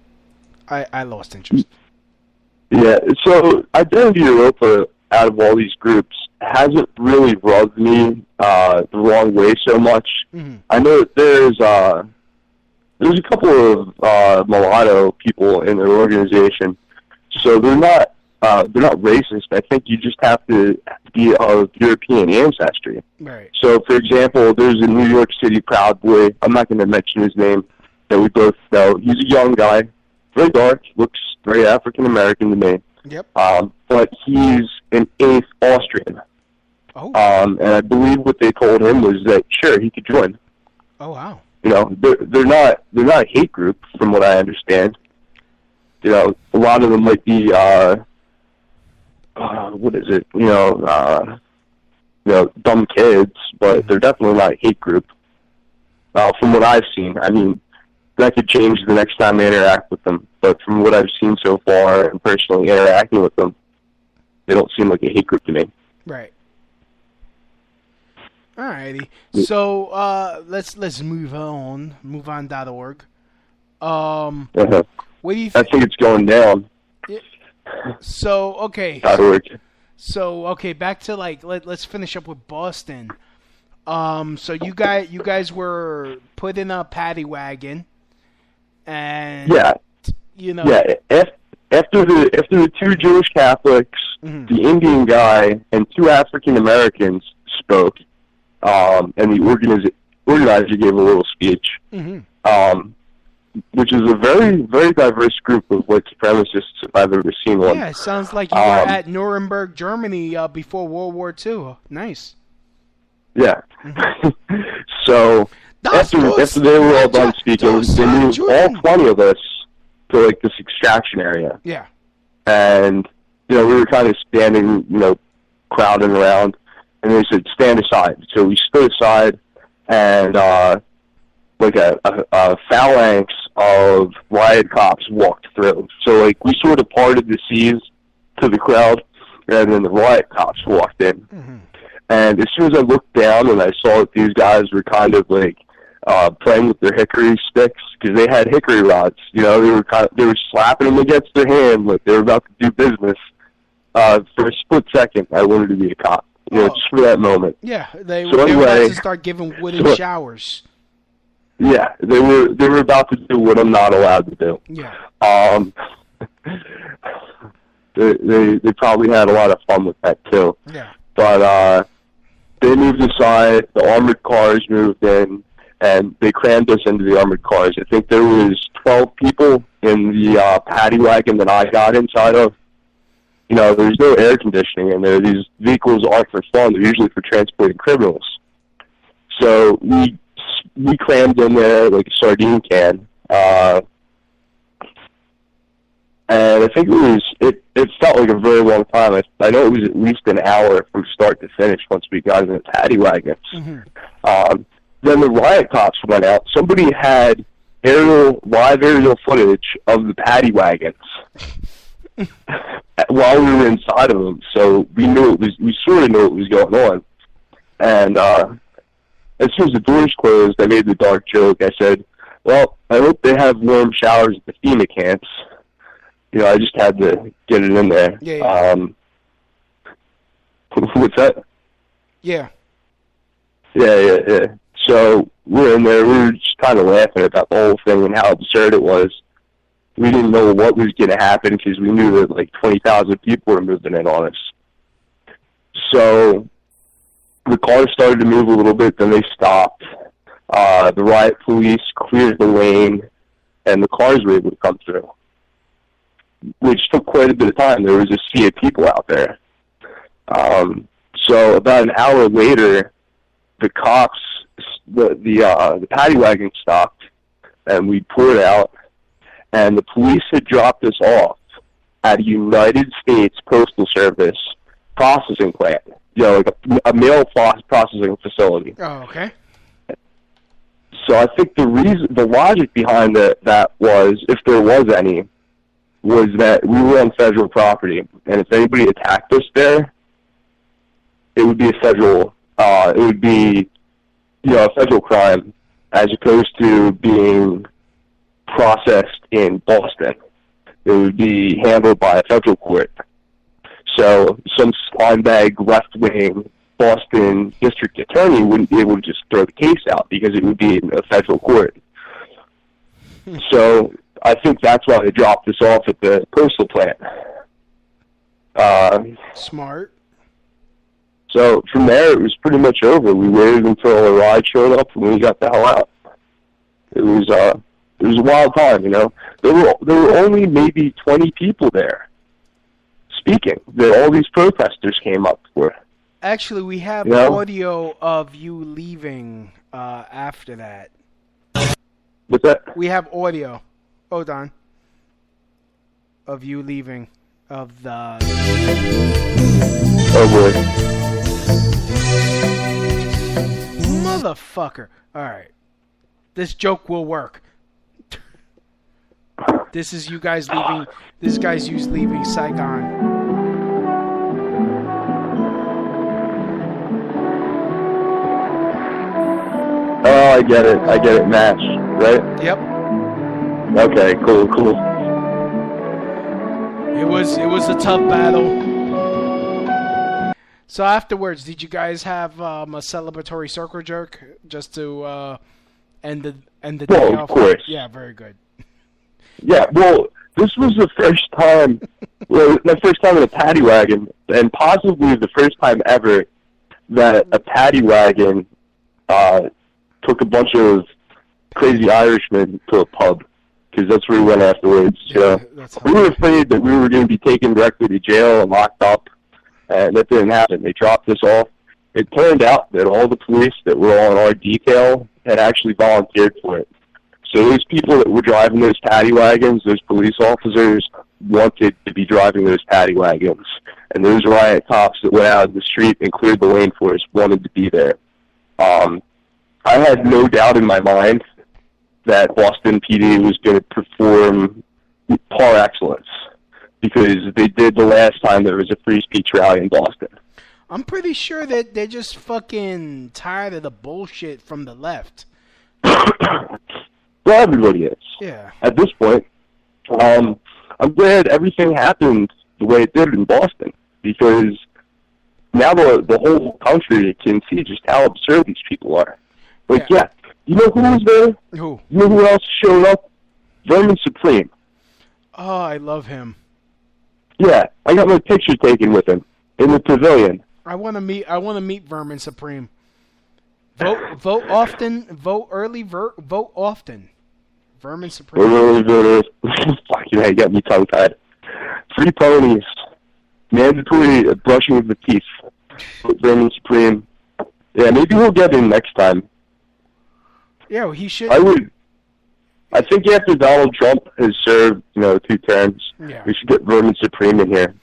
I lost interest. Yeah, so Identity Europa, out of all these groups, hasn't really rubbed me the wrong way so much. Mm-hmm. I know that there's a couple of mulatto people in their organization, so they're not racist. I think you just have to be of European ancestry. Right. So, for example, there's a New York City Proud Boy. I'm not going to mention his name, that we both know. He's a young guy, very dark, looks very African American to me. Yep. But he's an eighth Austrian. Oh. And I believe what they told him was that sure he could join. Oh wow. You know, they're not a hate group from what I understand. You know, a lot of them might be what is it? You know, dumb kids, but they're definitely not a hate group. From what I've seen, I mean, that could change the next time I interact with them. But from what I've seen so far and personally interacting with them, they don't seem like a hate group to me. Right. Alrighty. So let's move on. MoveOn.org. What do you think? I think it's going down. So okay. .org. So okay, back to like let's finish up with Boston. So you guys were put in a paddy wagon, and yeah, you know, yeah. After the two Jewish Catholics, the Indian guy, and two African Americans spoke, and the organizer gave a little speech, which is a very, very diverse group of white supremacists if I've ever seen one. Yeah, it sounds like you were at Nuremberg, Germany before World War II. Nice. Yeah. So after they were all done speaking, they moved all 20 of us to like this extraction area. Yeah. And we were kind of standing, crowding around, and they said stand aside. So we stood aside, and like a phalanx of riot cops walked through. So like we sort of parted the seas to the crowd, and then the riot cops walked in. Mm-hmm. And as soon as I looked down and I saw that these guys were kind of like playing with their hickory sticks, because they had hickory rods. You know, they were slapping them against their hand like they were about to do business. For a split second, I wanted to be a cop. You know, just for that moment. Yeah, they were about to start giving wooden showers. Yeah, they were about to do what I'm not allowed to do. Yeah. They probably had a lot of fun with that too. Yeah. But they moved aside. The armored cars moved in, and they crammed us into the armored cars. I think there was 12 people in the paddy wagon that I got inside of. You know, there's no air conditioning in there. These vehicles aren't for fun. They're usually for transporting criminals. So we crammed in there like a sardine can. And I think it felt like a very long time. I know it was at least an hour from start to finish once we got in the paddy wagons. Mm-hmm. Then the riot cops went out. Somebody had live aerial footage of the paddy wagons while we were inside of them. So we sort of knew what was going on. And as soon as the doors closed, I made the dark joke. I said, well, I hope they have warm showers at the FEMA camps. You know, I just had to get it in there. Yeah. What's that? Yeah. Yeah. So we're in there. We were just kind of laughing about the whole thing and how absurd it was. We didn't know what was going to happen because we knew that like 20,000 people were moving in on us. So the cars started to move a little bit, then they stopped. The riot police cleared the lane, and the cars were able to come through, which took quite a bit of time. There was a sea of people out there. So about an hour later, the cops, the paddy wagon stopped, and we poured out, and the police had dropped us off at a United States Postal Service processing plant, you know, like a mail processing facility. Oh, okay. So I think the logic behind that was, if there was any, was that we were on federal property, and if anybody attacked us there, it would be a federal crime, as opposed to being processed in Boston. It would be handled by a federal court. So some slimebag left-wing Boston district attorney wouldn't be able to just throw the case out because it would be in a federal court. So I think that's why they dropped us off at the postal plant. Smart. So from there, it was pretty much over. We waited until a ride showed up, and we got the hell out. It was a wild time, you know. There were only maybe 20 people there speaking that all these protesters came up for. Actually, we have audio of you leaving after that. What's that? We have audio. Hold on. Of you leaving. Of the... Oh, boy. Motherfucker. Alright. This joke will work. This is you guys leaving... This guy's you leaving Saigon. Oh, I get it. Match, right? Yep. Okay, cool. It was a tough battle. So afterwards, did you guys have a celebratory circle jerk just to end the day off? Of course. Yeah, very good. Yeah, well, this was the first time, my first time in a paddy wagon, and possibly the first time ever that a paddy wagon took a bunch of crazy Irishmen to a pub, because that's where we went afterwards. Yeah, we were afraid that we were going to be taken directly to jail and locked up, and that didn't happen. They dropped us off. It turned out that all the police that were on our detail had actually volunteered for it. So those people that were driving those paddy wagons, those police officers, wanted to be driving those paddy wagons. And those riot cops that went out in the street and cleared the lane for us wanted to be there. I had no doubt in my mind that Boston PD was going to perform par excellence because they did the last time there was a free speech rally in Boston. I'm pretty sure that they're just fucking tired of the bullshit from the left. Well, everybody is. Yeah. At this point, I'm glad everything happened the way it did in Boston because now the whole country can see just how absurd these people are. Like, yeah, you know who was there? Who? You know who else showed up? Vermin Supreme. Oh, I love him. Yeah, I got my picture taken with him in the pavilion. I want to meet Vermin Supreme. Vote often. Vote early. Vote often. Vermin Supreme. Fuck yeah, you got me tongue tied. Free ponies. Mandatory brushing of the teeth. Vermin Supreme. Yeah, maybe we'll get in next time. Yeah, well, he should. I think after Donald Trump has served, 2 terms, we should get Vermin Supreme in here.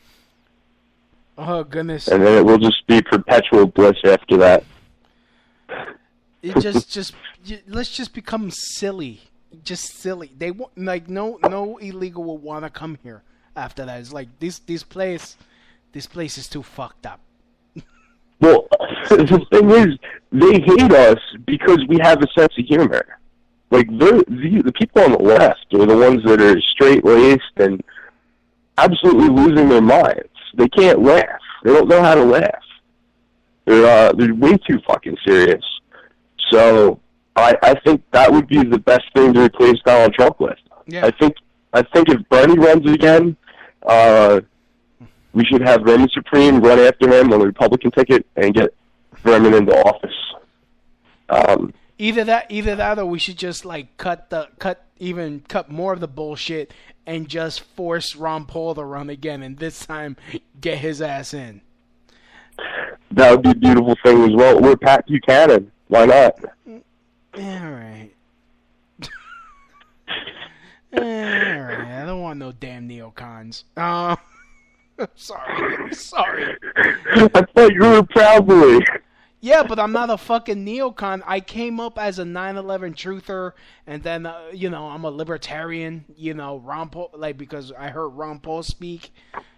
Oh, goodness. And then it will just be perpetual bliss after that. It let's just become silly. Just silly. They want, like, no illegal will want to come here after that. It's like, this place is too fucked up. Well, the thing is, they hate us because we have a sense of humor. Like, the people on the left are the ones that are straight-laced and absolutely losing their minds. They can't laugh. They don't know how to laugh. They're way too fucking serious. So, I think that would be the best thing to replace Donald Trump with. Yeah. I think if Bernie runs again, we should have Vermin Supreme run after him on the Republican ticket and get Vermin into office. Either that, or we should just like cut more of the bullshit and just force Ron Paul to run again, and this time get his ass in. That would be a beautiful thing as well. We're Pat Buchanan. Why not? Yeah, all right. All right. I don't want no damn neocons. Sorry. I thought you were a Proud Boy. Yeah, but I'm not a fucking neocon. I came up as a 9/11 truther, and then I'm a libertarian. Ron Paul, because I heard Ron Paul speak.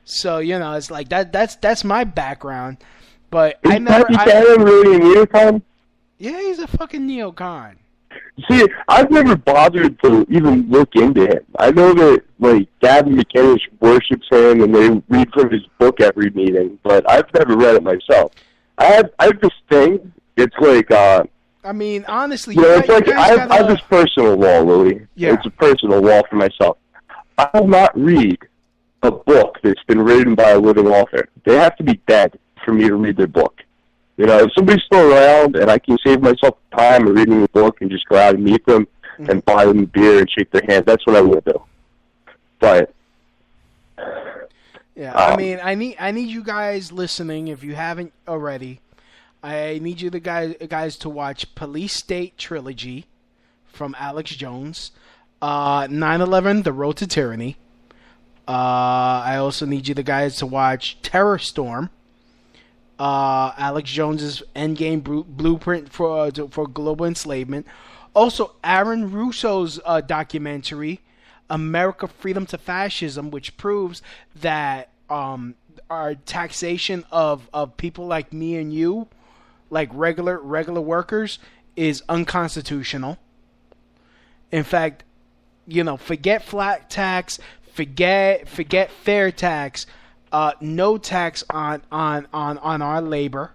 So it's like that's my background. But Is Pat Buchanan really a neocon? Yeah, he's a fucking neocon. See, I've never bothered to even look into him. I know that Gavin McInnes worships him and they read from his book every meeting, but I've never read it myself. I have this thing. It's like I mean, honestly, it's like I have this personal wall, Louis. Yeah. It's a personal wall for myself. I will not read a book that's been written by a living author. They have to be dead for me to read their book. If somebody's still around and I can save myself time of reading the book and just go out and meet them and buy them a beer and shake their hand, that's what I will do. But yeah, I mean, I need you guys listening, if you haven't already. I need you guys to watch Police State Trilogy from Alex Jones, 9/11: The Road to Tyranny. I also need you guys to watch Terror Storm. Alex Jones's Endgame Blueprint for Global Enslavement. Also, Aaron Russo's documentary, America Freedom to Fascism, which proves that our taxation of people like me and you, like regular workers, is unconstitutional. In fact, forget flat tax, forget fair tax. No tax on our labor.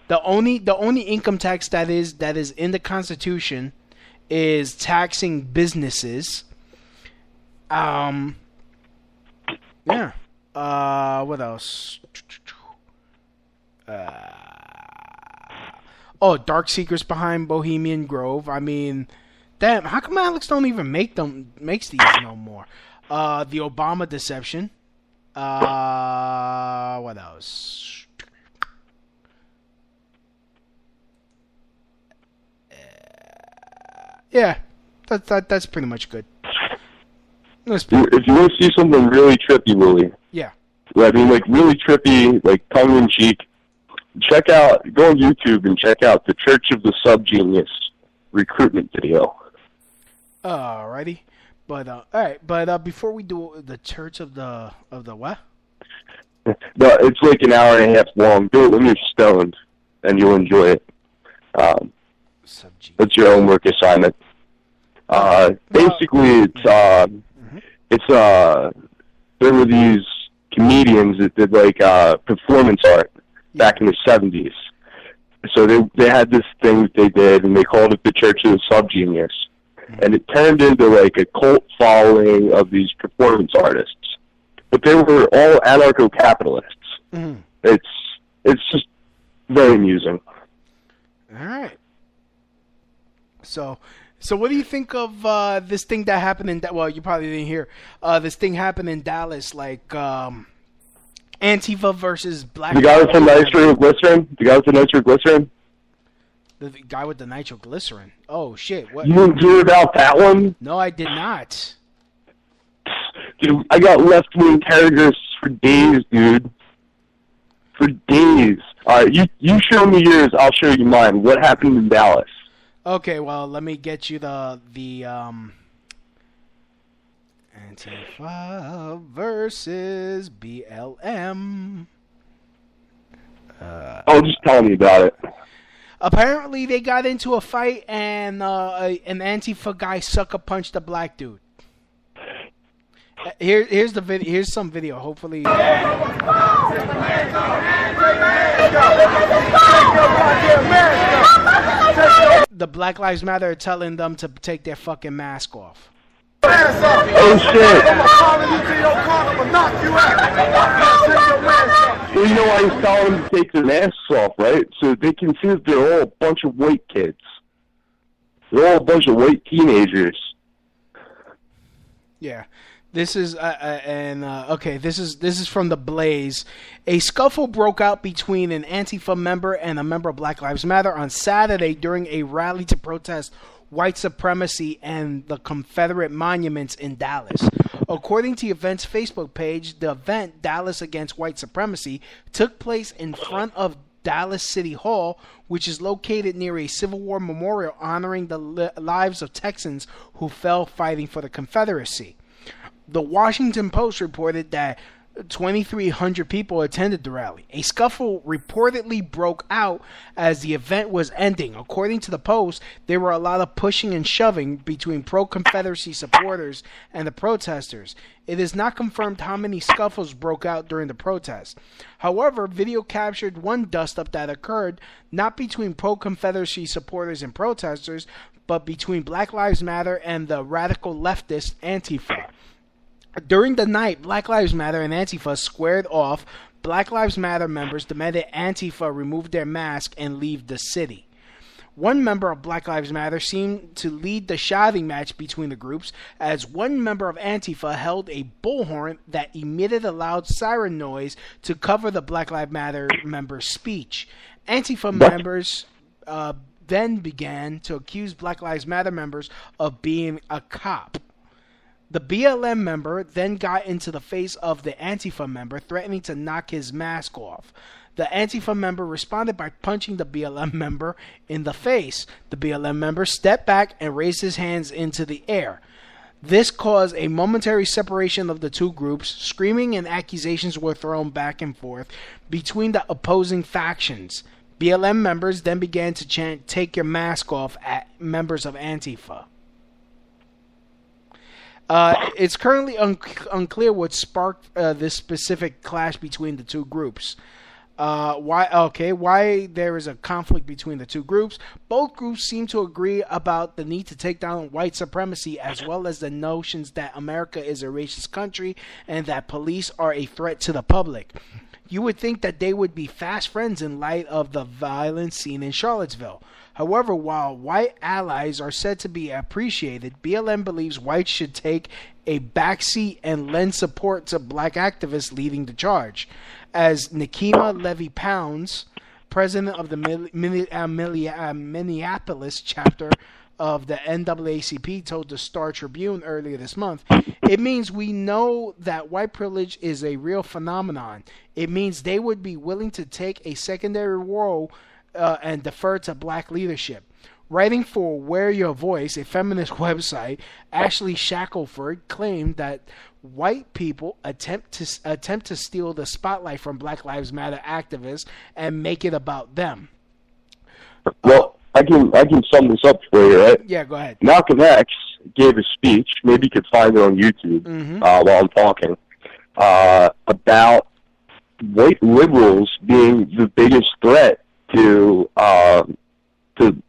The only income tax that is in the Constitution is taxing businesses. Yeah. What else? Dark Secrets Behind Bohemian Grove. I mean, damn, how come Alex don't even makes these no more? The Obama Deception. What else? Yeah, that's pretty much good. If you want to see something really trippy, Willie. Yeah. I mean, really trippy, tongue-in-cheek, go on YouTube and check out the Church of the Subgenius recruitment video. Alrighty, but all right, but before we do the Church of the what? No, it's like an hour and a half long. Do it when you're stoned, and you'll enjoy it. That's your homework assignment. Basically, there were these comedians that did like performance art back in the 70s. So they had this thing that they did, and they called it the Church of the Subgenius. And it turned into like a cult following of these performance artists. But they were all anarcho-capitalists. Mm-hmm. It's just very amusing. All right. So what do you think of this thing that happened in well, you probably didn't hear this thing happened in Dallas, like Antifa versus Black. The guy with the nitroglycerin. The guy with the nitroglycerin. Oh shit! What? You didn't hear about that one? No, I did not. Dude, I got left-wing terrorists for days, dude. For days. All right, you show me yours, I'll show you mine. What happened in Dallas? Okay, well, let me get you the Antifa versus BLM. Just tell me about it. Apparently, they got into a fight, and an Antifa guy sucker punched a black dude. Here's the video. Here's some video. Hopefully, the Black Lives Matter are telling them to take their fucking mask off. Oh shit! Well, you know why he's telling them to take their masks off, right? So they can see that they're all a bunch of white kids. They're all a bunch of white teenagers. Yeah. This is This is from the Blaze. A scuffle broke out between an Antifa member and a member of Black Lives Matter on Saturday during a rally to protest white supremacy and the Confederate monuments in Dallas. According to the event's Facebook page, the event Dallas Against White Supremacy took place in front of Dallas City Hall, which is located near a Civil War memorial honoring the lives of Texans who fell fighting for the Confederacy. The Washington Post reported that 2,300 people attended the rally. A scuffle reportedly broke out as the event was ending. According to the Post, there were a lot of pushing and shoving between pro-Confederacy supporters and the protesters. It is not confirmed how many scuffles broke out during the protest. However, video captured one dust-up that occurred not between pro-Confederacy supporters and protesters, but between Black Lives Matter and the radical leftist Antifa. During the night, Black Lives Matter and Antifa squared off. Black Lives Matter members demanded Antifa remove their mask and leave the city. One member of Black Lives Matter seemed to lead the shouting match between the groups, as one member of Antifa held a bullhorn that emitted a loud siren noise to cover the Black Lives Matter member's speech. Antifa members then began to accuse Black Lives Matter members of being a cop. The BLM member then got into the face of the Antifa member, threatening to knock his mask off. The Antifa member responded by punching the BLM member in the face. The BLM member stepped back and raised his hands into the air. This caused a momentary separation of the two groups. Screaming and accusations were thrown back and forth between the opposing factions. BLM members then began to chant, "Take your mask off," at members of Antifa. It's currently unclear what sparked this specific clash between the two groups. Why there is a conflict between the two groups? Both groups seem to agree about the need to take down white supremacy, as well as the notions that America is a racist country and that police are a threat to the public. You would think that they would be fast friends in light of the violence seen in Charlottesville. However, while white allies are said to be appreciated, BLM believes whites should take a backseat and lend support to black activists leading the charge. As Nikema Levy-Pounds, president of the Minneapolis chapter of the NAACP told the Star Tribune earlier this month, it means we know that white privilege is a real phenomenon. It means they would be willing to take a secondary role and defer to black leadership. Writing for Wear Your Voice, a feminist website, Ashley Shackelford claimed that white people attempt to steal the spotlight from Black Lives Matter activists and make it about them. Well, I can sum this up for you, right? Yeah, go ahead. Malcolm X gave a speech, maybe you could find it on YouTube while I'm talking, about white liberals being the biggest threat to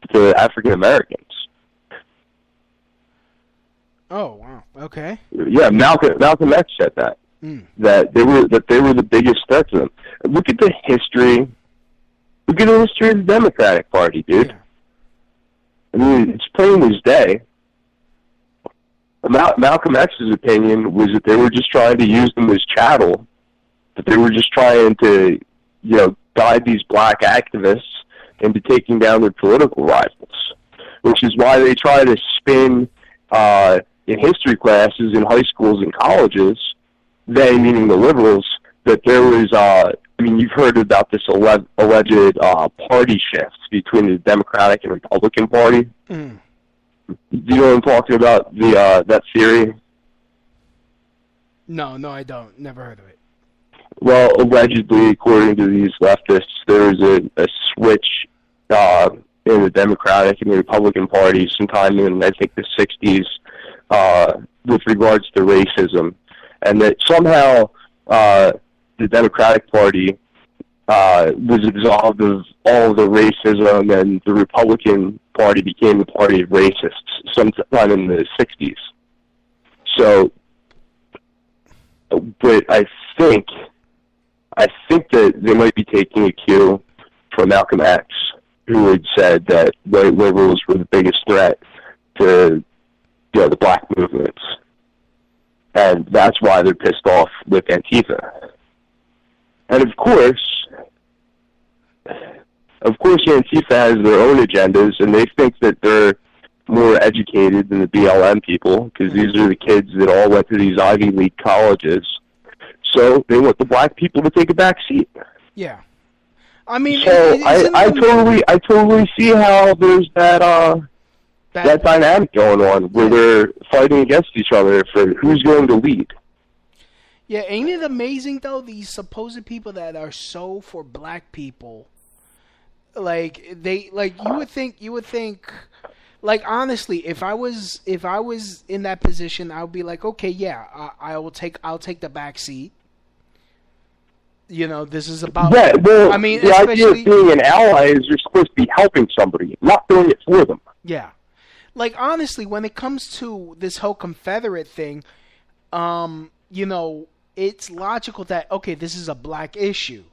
African Americans. Oh wow! Okay. Yeah, Malcolm X said that that they were the biggest threat to them. Look at the history. Look at the history of the Democratic Party, dude. Yeah. I mean, it's plain as day. Malcolm X's opinion was that they were just trying to use them as chattel, that they were just trying to, guide these black activists into taking down their political rivals, which is why they try to spin in history classes in high schools and colleges, they, meaning the liberals, that there was, you've heard about this alleged party shift between the Democratic and Republican Party. Do you know what I'm talking about, that theory? No, I don't. Never heard of it. Well, allegedly, according to these leftists, there was a switch in the Democratic and the Republican Party sometime in, I think, the 60s with regards to racism, and that somehow the Democratic Party was absolved of all of the racism, and the Republican Party became the party of racists sometime in the 60s. So, but I think that they might be taking a cue from Malcolm X, who had said that white liberals were the biggest threat to the black movements, and that's why they're pissed off with Antifa. And of course, Antifa has their own agendas, and they think that they're more educated than the BLM people, because these are the kids that all went to these Ivy League colleges. So they want the black people to take a back seat. Yeah, I mean, so I totally see how there's that dynamic going on where they're fighting against each other for who's going to lead. Yeah, ain't it amazing though? These supposed people that are so for black people, like you would think. Like, honestly, if I was in that position, I would be like, okay, yeah, I'll take the back seat. This is about. Yeah, well, I mean, the idea of being an ally is you're supposed to be helping somebody, not doing it for them. Yeah, like honestly, when it comes to this whole Confederate thing, it's logical that okay, this is a black issue.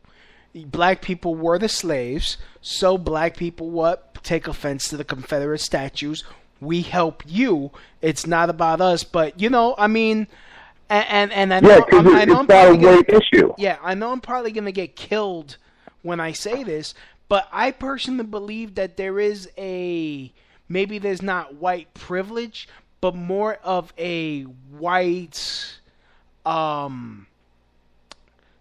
Black people were the slaves, so black people take offense to the Confederate statues. We help you. It's not about us, but I mean, and I know, I know it's not a white issue. Yeah, I know I'm probably gonna get killed when I say this, but I personally believe that there is maybe there's not white privilege, but more of a white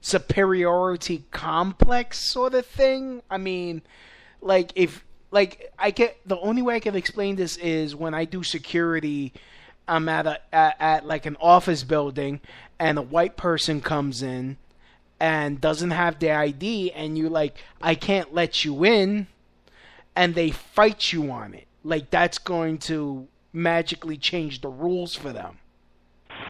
superiority complex sort of thing. I mean, the only way I can explain this is when I do security. I'm at like an office building, and a white person comes in and doesn't have their ID, and you like, I can't let you in, and they fight you on it. Like, that's going to magically change the rules for them.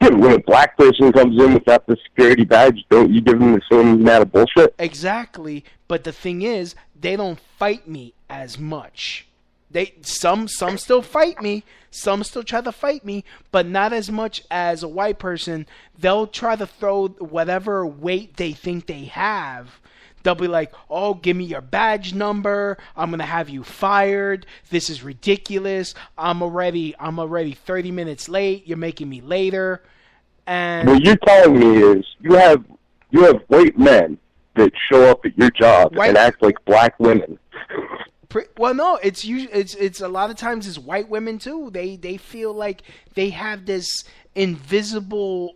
When a black person comes in without the security badge, don't you give them the same amount of bullshit? Exactly, but the thing is, they don't fight me as much. Some still fight me, some still try to fight me, but not as much as a white person. They'll try to throw whatever weight they think they have. They'll be like, oh, give me your badge number. I'm going to have you fired. This is ridiculous. I'm already 30 minutes late. You're making me later. And what you're telling me is you have white men that show up at your job and act like black women. Well, no, it's a lot of times it's white women too. They feel like they have this invisible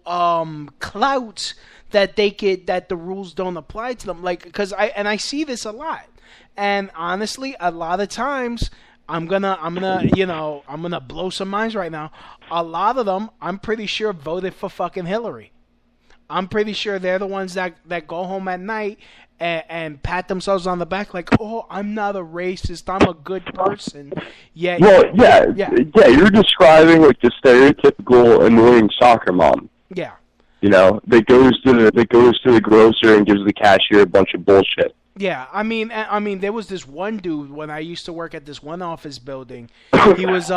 clout that that the rules don't apply to them. Like, because I see this a lot, and honestly, a lot of times I'm gonna blow some minds right now. A lot of them, I'm pretty sure, voted for fucking Hillary. I'm pretty sure they're the ones that go home at night and pat themselves on the back like, oh, I'm not a racist, I'm a good person. Yeah. Well, yeah. You're describing like the stereotypical annoying soccer mom. Yeah. You know, that goes to the grocer and gives the cashier a bunch of bullshit. Yeah, I mean, there was this one dude when I used to work at this one office building. He was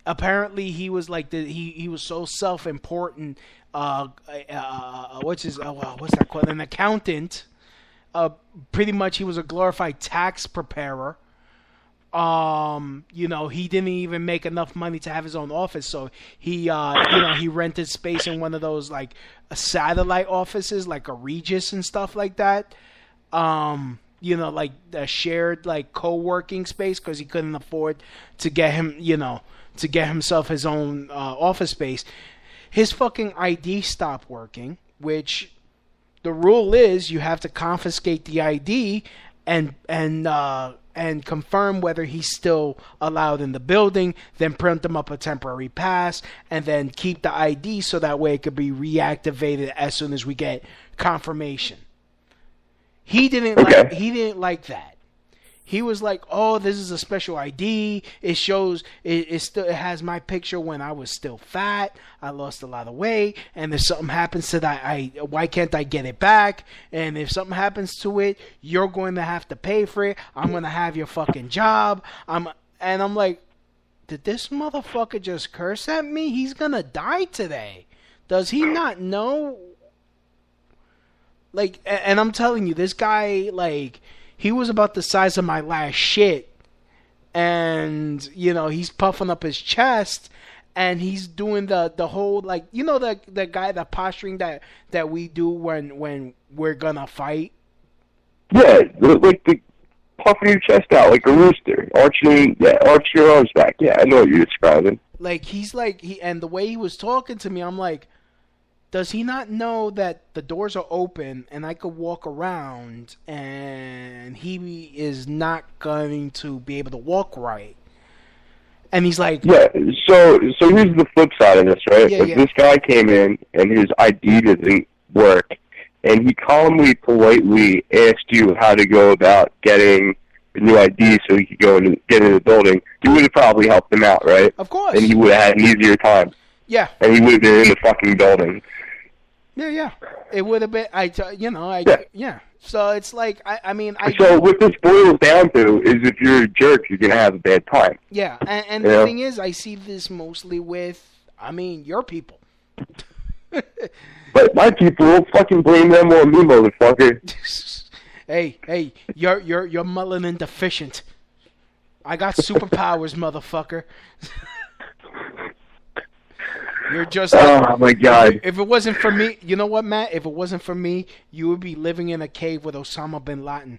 apparently he was like he was so self-important. What's that called? An accountant. Pretty much he was a glorified tax preparer. He didn't even make enough money to have his own office, so he rented space in one of those like satellite offices, like a Regis and stuff like that. Like a shared like co-working space because he couldn't afford to get himself his own office space. His fucking ID stopped working, which the rule is you have to confiscate the ID and confirm whether he's still allowed in the building, then print them up a temporary pass, and then keep the ID so that way it could be reactivated as soon as we get confirmation. He didn't like that. He was like, "Oh, this is a special ID. It shows it has my picture when I was still fat. I lost a lot of weight, and if something happens to that, why can't I get it back? And if something happens to it, you're going to have to pay for it. I'm going to have your fucking job." I'm like, did this motherfucker just curse at me? He's going to die today. Does he not know? Like, and I'm telling you, this guy, like, he was about the size of my last shit, and he's puffing up his chest, and he's doing the whole like the guy, the posturing that we do when we're gonna fight. Yeah, like the puffing your chest out like a rooster, arching your arms back. Yeah, I know what you're describing. Like and the way he was talking to me, I'm like, does he not know that the doors are open and I could walk around and he is not going to be able to walk right? And he's like... Yeah, so here's the flip side of this, right? This guy came in and his ID didn't work, and he calmly, politely asked you how to go about getting a new ID so he could go and get in the building. You would have probably helped him out, right? Of course. And he would have had an easier time. Yeah. And he would have been in the fucking building. Yeah. It would have been, yeah. So it's like, So what this boils down to is if you're a jerk, you're going to have a bad time. Yeah, and the thing is, I see this mostly with, your people. But my people will fucking blame them on me, motherfucker. Hey, you're melanin deficient. I got superpowers, motherfucker. You're just... Oh, my God. If it wasn't for me... You know what, Matt? If it wasn't for me, you would be living in a cave with Osama bin Laden.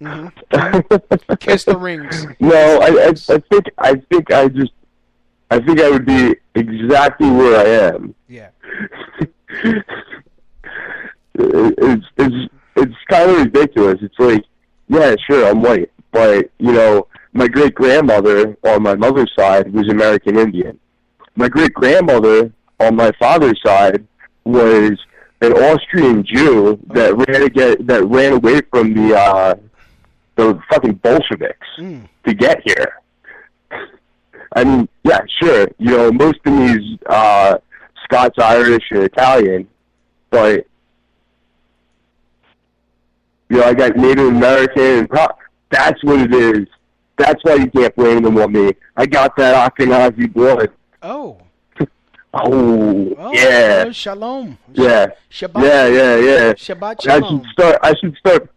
Mm-hmm. Kiss the rings. No, I think I would be exactly where I am. Yeah. It's kind of ridiculous. It's like, yeah, sure, I'm white, but, my great-grandmother on my mother's side was American Indian. My great-grandmother on my father's side was an Austrian Jew that ran away from the fucking Bolsheviks to get here. I mean, yeah, sure, most of these Scots, Irish, and Italian, but I got Native American. That's what it is. That's why you can't blame them on me. I got that Ashkenazi blood. Oh. Oh, yeah. Shalom. Yeah. Shabbat. Yeah. Shabbat shalom. I should start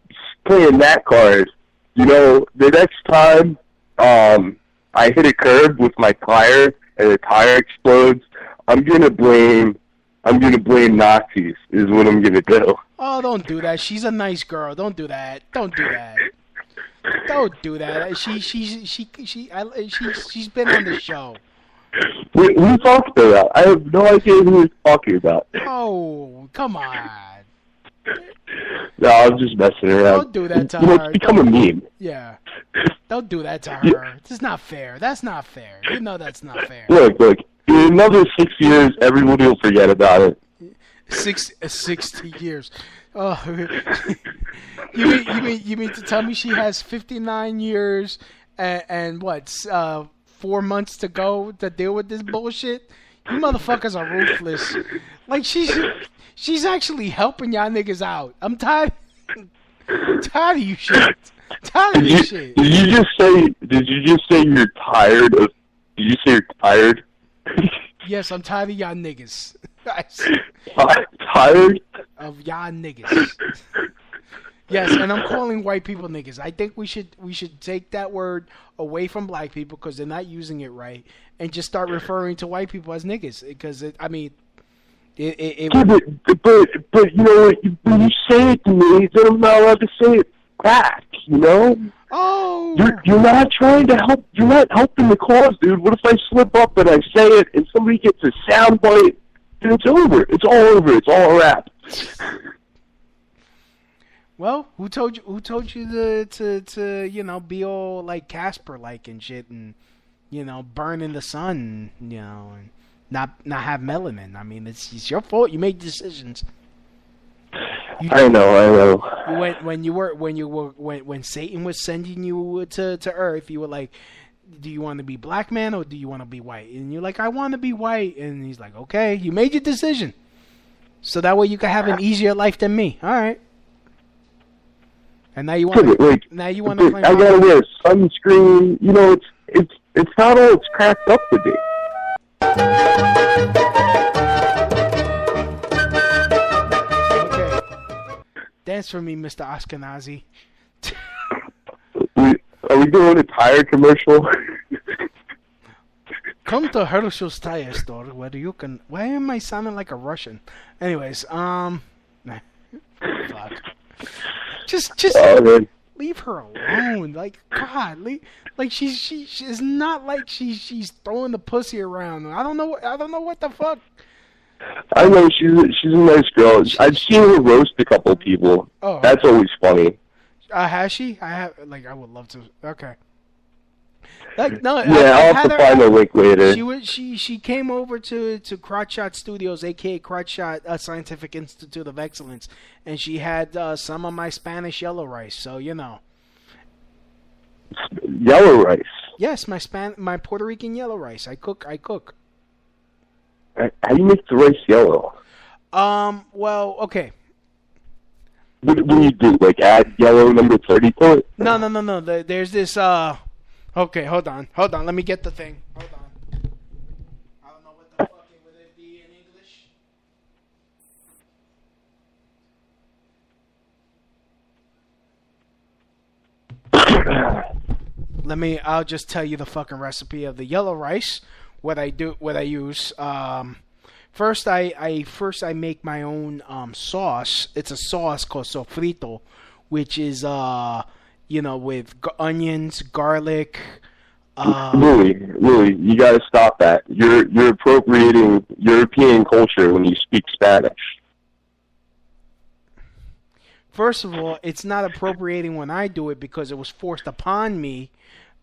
playing that card. The next time I hit a curb with my tire and the tire explodes, I'm gonna blame Nazis. Is what I'm gonna do. Oh, don't do that. She's a nice girl. Don't do that. Don't do that. She's been on the show. We talked about that. I have no idea who he's talking about. Oh, come on. No, I'm just messing around. Don't do that to you know, her. It's become a meme. Yeah. Don't do that to her. It's not fair. That's not fair. You know that's not fair. Look. In another 6 years, everybody will forget about it. 60 years. Oh, you mean to tell me she has 59 years and what? 4 months to go to deal with this bullshit? You motherfuckers are ruthless. Like she's actually helping y'all niggas out. I'm tired of you shit. Tired of you shit. Did you just say you're tired of? Did you say you're tired? Yes, I'm tired of y'all niggas. Tired of y'all niggas. Yes, and I'm calling white people niggas. I think we should take that word away from black people because they're not using it right, and just start referring to white people as niggas. Because but you know what? When you say it to me, then I'm not allowed to say it back. You know? Oh. You're not trying to help. You're not helping the cause, dude. What if I slip up and I say it, and somebody gets a sound bite, and it's over. It's all over. It's all a wrap. Well, who told you to be all like Casper like and shit and burn in the sun, and not have melanin. I mean, it's your fault. You make decisions. I know. When Satan was sending you to Earth, you were like, do you want to be black man or do you want to be white? And you're like, I want to be white. And he's like, okay, you made your decision. So that way you can have an easier life than me. All right. And now you want to claim I gotta wear sunscreen. You know, it's not all it's cracked up to be. Okay. Dance for me, Mr. Ashkenazi. Are we doing a tire commercial? Come to Herschel's Tire Store where you can... Why am I sounding like a Russian? Anyways, Fuck. Just leave her alone. Like, God, she's not like she's throwing the pussy around. I don't know what the fuck. I know she's a nice girl. I've seen her roast a couple people. Oh, that's always funny. Has she? I would love to. Okay. No. Yeah, I'll have to find a link later. She came over to Crotch Shot Studios, aka Crotch Shot Scientific Institute of Excellence, and she had some of my Spanish yellow rice. So Yellow rice. Yes, my Puerto Rican yellow rice. I cook. How do you make the rice yellow? Well, okay. What do you do? Like add yellow number 30 to it? No. There's this. Okay, hold on. Let me get the thing. Hold on. I don't know what the fuck would it be in English. I'll just tell you the fucking recipe of the yellow rice. What I use. First I make my own sauce. It's a sauce called sofrito, which is with onions, garlic. Louis, you gotta stop that. You're appropriating European culture when you speak Spanish. First of all, it's not appropriating when I do it because it was forced upon me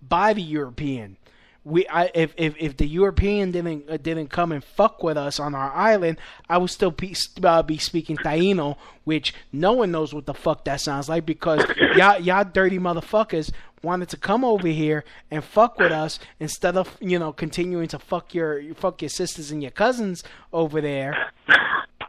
by the European. If the European didn't come and fuck with us on our island, I would still be speaking Taino, which no one knows what the fuck that sounds like because y'all dirty motherfuckers wanted to come over here and fuck with us instead of continuing to fuck your sisters and your cousins over there.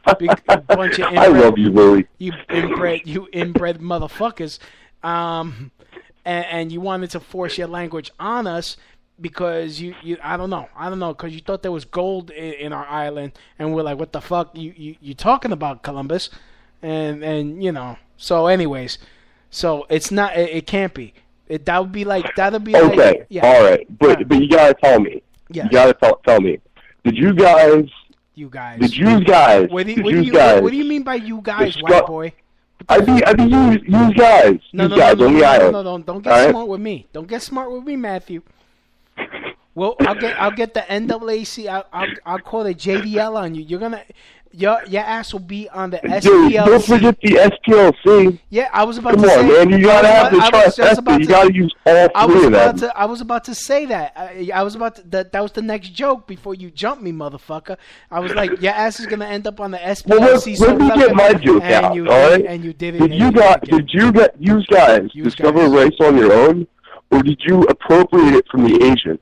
A bunch of I love you, Louis. You inbred motherfuckers, and you wanted to force your language on us. Because I don't know, because you thought there was gold in our island, and we're like, what the fuck, you talking about, Columbus, and so anyways, so it's not, it can't be, that'll be okay, like, yeah. All right, but you gotta tell me, yeah. You gotta tell me, Did you guys? What do you What do mean by you guys, white boy? I'd be use guys. No, use guys on the island. no, don't get smart with me. Don't get smart with me, Matthew. Well, I'll get the NAAC. I'll call it JDL on you. You're gonna your ass will be on the SPLC. Dude, don't forget the SPLC. Yeah, I was about Come to say. on, man. You gotta have the trifecta. You gotta use all three of them. I was about to say that. I was about to. That was the next joke before you jumped me, motherfucker. I was like, your ass is gonna end up on the SPLC. Well, let me get my joke out. All right. And you did it. Did you guys discover race on your own, or did you appropriate it from the Asians?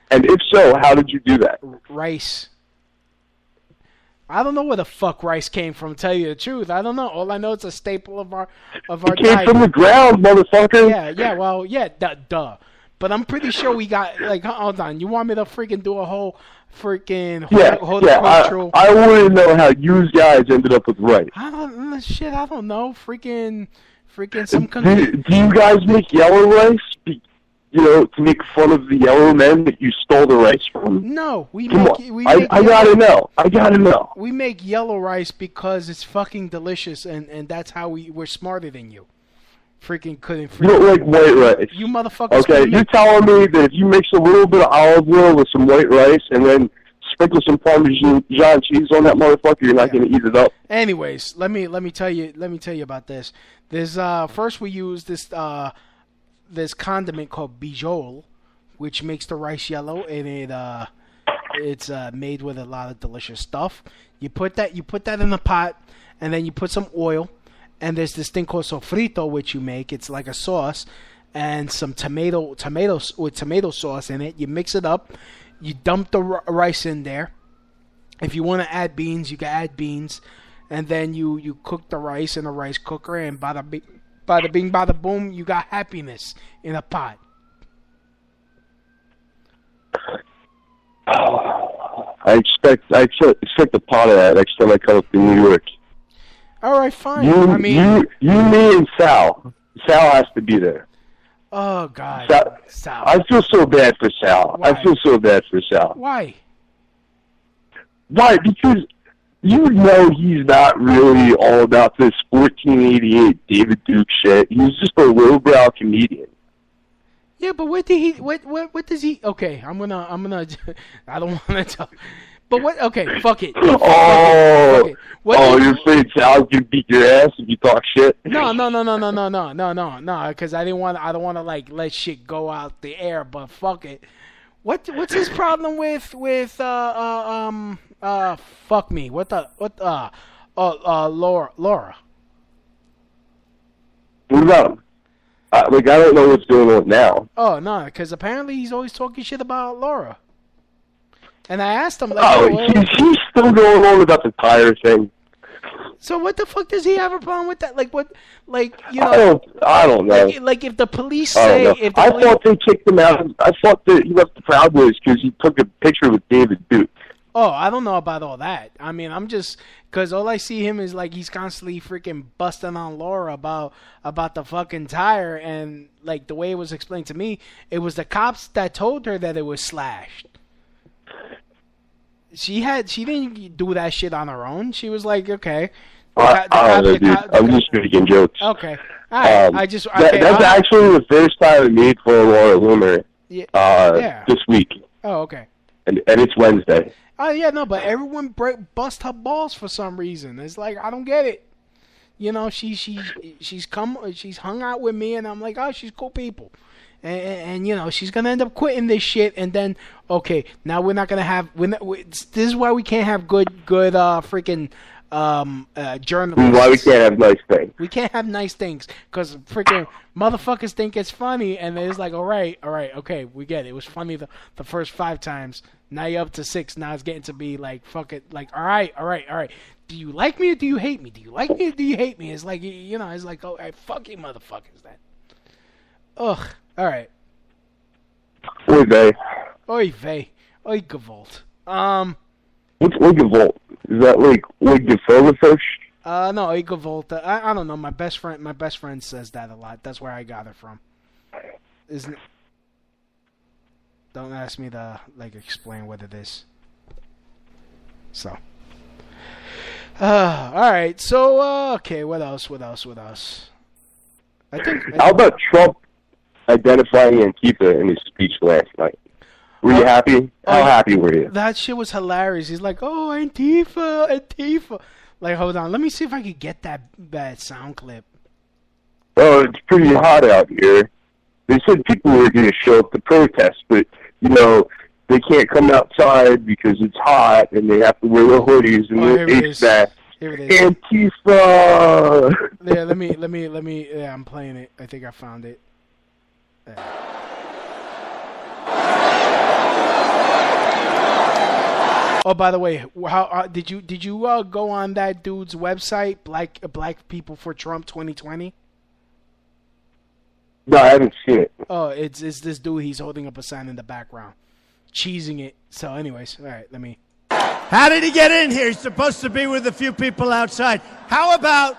And if so, how did you do that? Rice. I don't know where the fuck rice came from, to tell you the truth. I don't know. All I know it's a staple of our It came diet. from the ground, motherfucker. Duh. But I'm pretty sure we got, like, hold on. You want me to freaking do a whole freaking horticultural... I want to know how you guys ended up with rice. I don't know. Freaking some... Do you guys make yellow rice? You know, to make fun of the yellow men that you stole the rice from? No, I gotta know. We make yellow rice because it's fucking delicious, and that's how we're smarter than you. Freaking couldn't. You don't like white rice. You motherfuckers. Okay, you're telling me that if you mix a little bit of olive oil with some white rice and then sprinkle some Parmesan cheese on that motherfucker, you're not gonna eat it up. Anyways, let me tell you about this. There's first we use this condiment called bijol, which makes the rice yellow, and it's made with a lot of delicious stuff. You put that in a pot, and then you put some oil, and there's this thing called sofrito, which you make. It's like a sauce, and some tomatoes with tomato sauce in it. You mix it up. You dump the rice in there. If you want to add beans, you can add beans, and then you cook the rice in a rice cooker, and bada bing, bada boom, you got happiness in a pot. I expect a pot of that next time I come up to New York. All right, fine. You, me, and Sal. Sal has to be there. Oh God, Sal. I feel so bad for Sal. Why? I feel so bad for Sal. Why? Because you know he's not really all about this 1488 David Duke shit. He's just a lowbrow comedian. Yeah, but what did he? What does he? Okay, I'm gonna. I don't want to tell. But what? Okay, fuck it. Fuck it. You're afraid Sal's gonna beat your ass if you talk shit? No. Because I don't want to like let shit go out the air. But fuck it. What's his problem with fuck me? Laura? What about him? I don't know what's going on now. Oh no, because apparently he's always talking shit about Laura. And I asked him, like, he's still going on about the tire thing. So what the fuck does he have a problem with that? Like what? Like you know? I don't know. Like if the police say, I thought they kicked him out. I thought that he left the Proud Boys because he took a picture with David Duke. Oh, I don't know about all that. I mean, I'm just because all I see him is like he's constantly freaking busting on Laura about the fucking tire, and like the way it was explained to me, it was the cops that told her that it was slashed. She didn't do that shit on her own. She was like, okay. I'm just making jokes. Okay. All right. That's actually the first time I made for Laura Loomer this week. Oh, okay. And it's Wednesday. Oh, yeah, no, but everyone bust her balls for some reason. It's like, I don't get it. You know, she's hung out with me, and I'm like, oh, she's cool people. And you know, she's going to end up quitting this shit, and then, okay, now we're not going to have, this is why we can't have good freaking journalists. Why we can't have nice things. We can't have nice things, because freaking motherfuckers think it's funny, and it's like, all right, okay, we get it. It was funny the first 5 times. Now you're up to 6. Now it's getting to be like, fuck it, like, all right. Do you like me or do you hate me? Do you like me or do you hate me? It's like, you know, it's like, oh, fuck you motherfuckers then. Ugh. All right. Oy vey. Oy vey. Oy gewalt. What's Oy gewalt? Is that like Oy gevoelfish? No, Oy gewalt. I don't know. My best friend says that a lot. That's where I got it from. Isn't it? Don't ask me to like explain what it is. So. All right. So, okay. What else? I think. How about Trump identifying Antifa in his speech last night? Were you happy? How happy were you? That shit was hilarious. He's like, "Oh, Antifa." Like, hold on. Let me see if I could get that sound clip. Oh, it's pretty hot out here. They said people were going to show up to protest, but, they can't come outside because it's hot, and they have to wear their hoodies and their face masks. Here it is. Antifa! Yeah, let me, yeah, I'm playing it. I think I found it. Oh, by the way, how did you go on that dude's website, Black People for Trump 2020? No, I haven't seen it. Oh, it's this dude. He's holding up a sign in the background, cheesing it. So, anyways, all right, let me. How did he get in here? He's supposed to be with a few people outside. How about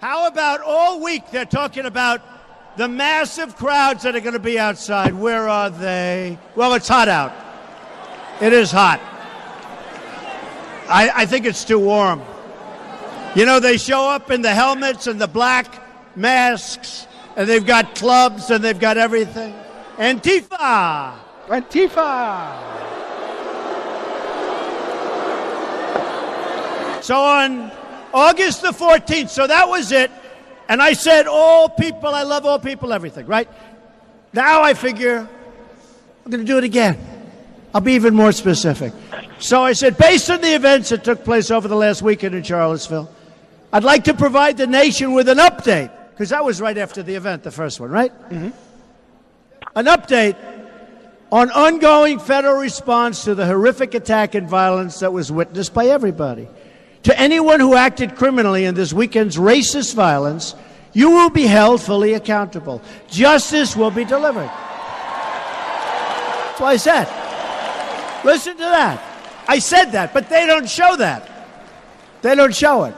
all week they're talking about the massive crowds that are going to be outside? Where are they? Well, it's hot out. It is hot. I think it's too warm. They show up in the helmets and the black masks, and they've got clubs and they've got everything. Antifa! So on August the 14th, so that was it. And I said, all people, I love all people, everything, right? Now I figure I'm going to do it again. I'll be even more specific. So I said, based on the events that took place over the last weekend in Charlottesville, I'd like to provide the nation with an update, because that was right after the event, the first one, right? Mm-hmm. An update on ongoing federal response to the horrific attack and violence that was witnessed by everybody. To anyone who acted criminally in this weekend's racist violence, you will be held fully accountable. Justice will be delivered. That's what I said. Listen to that. I said that, but they don't show that. They don't show it.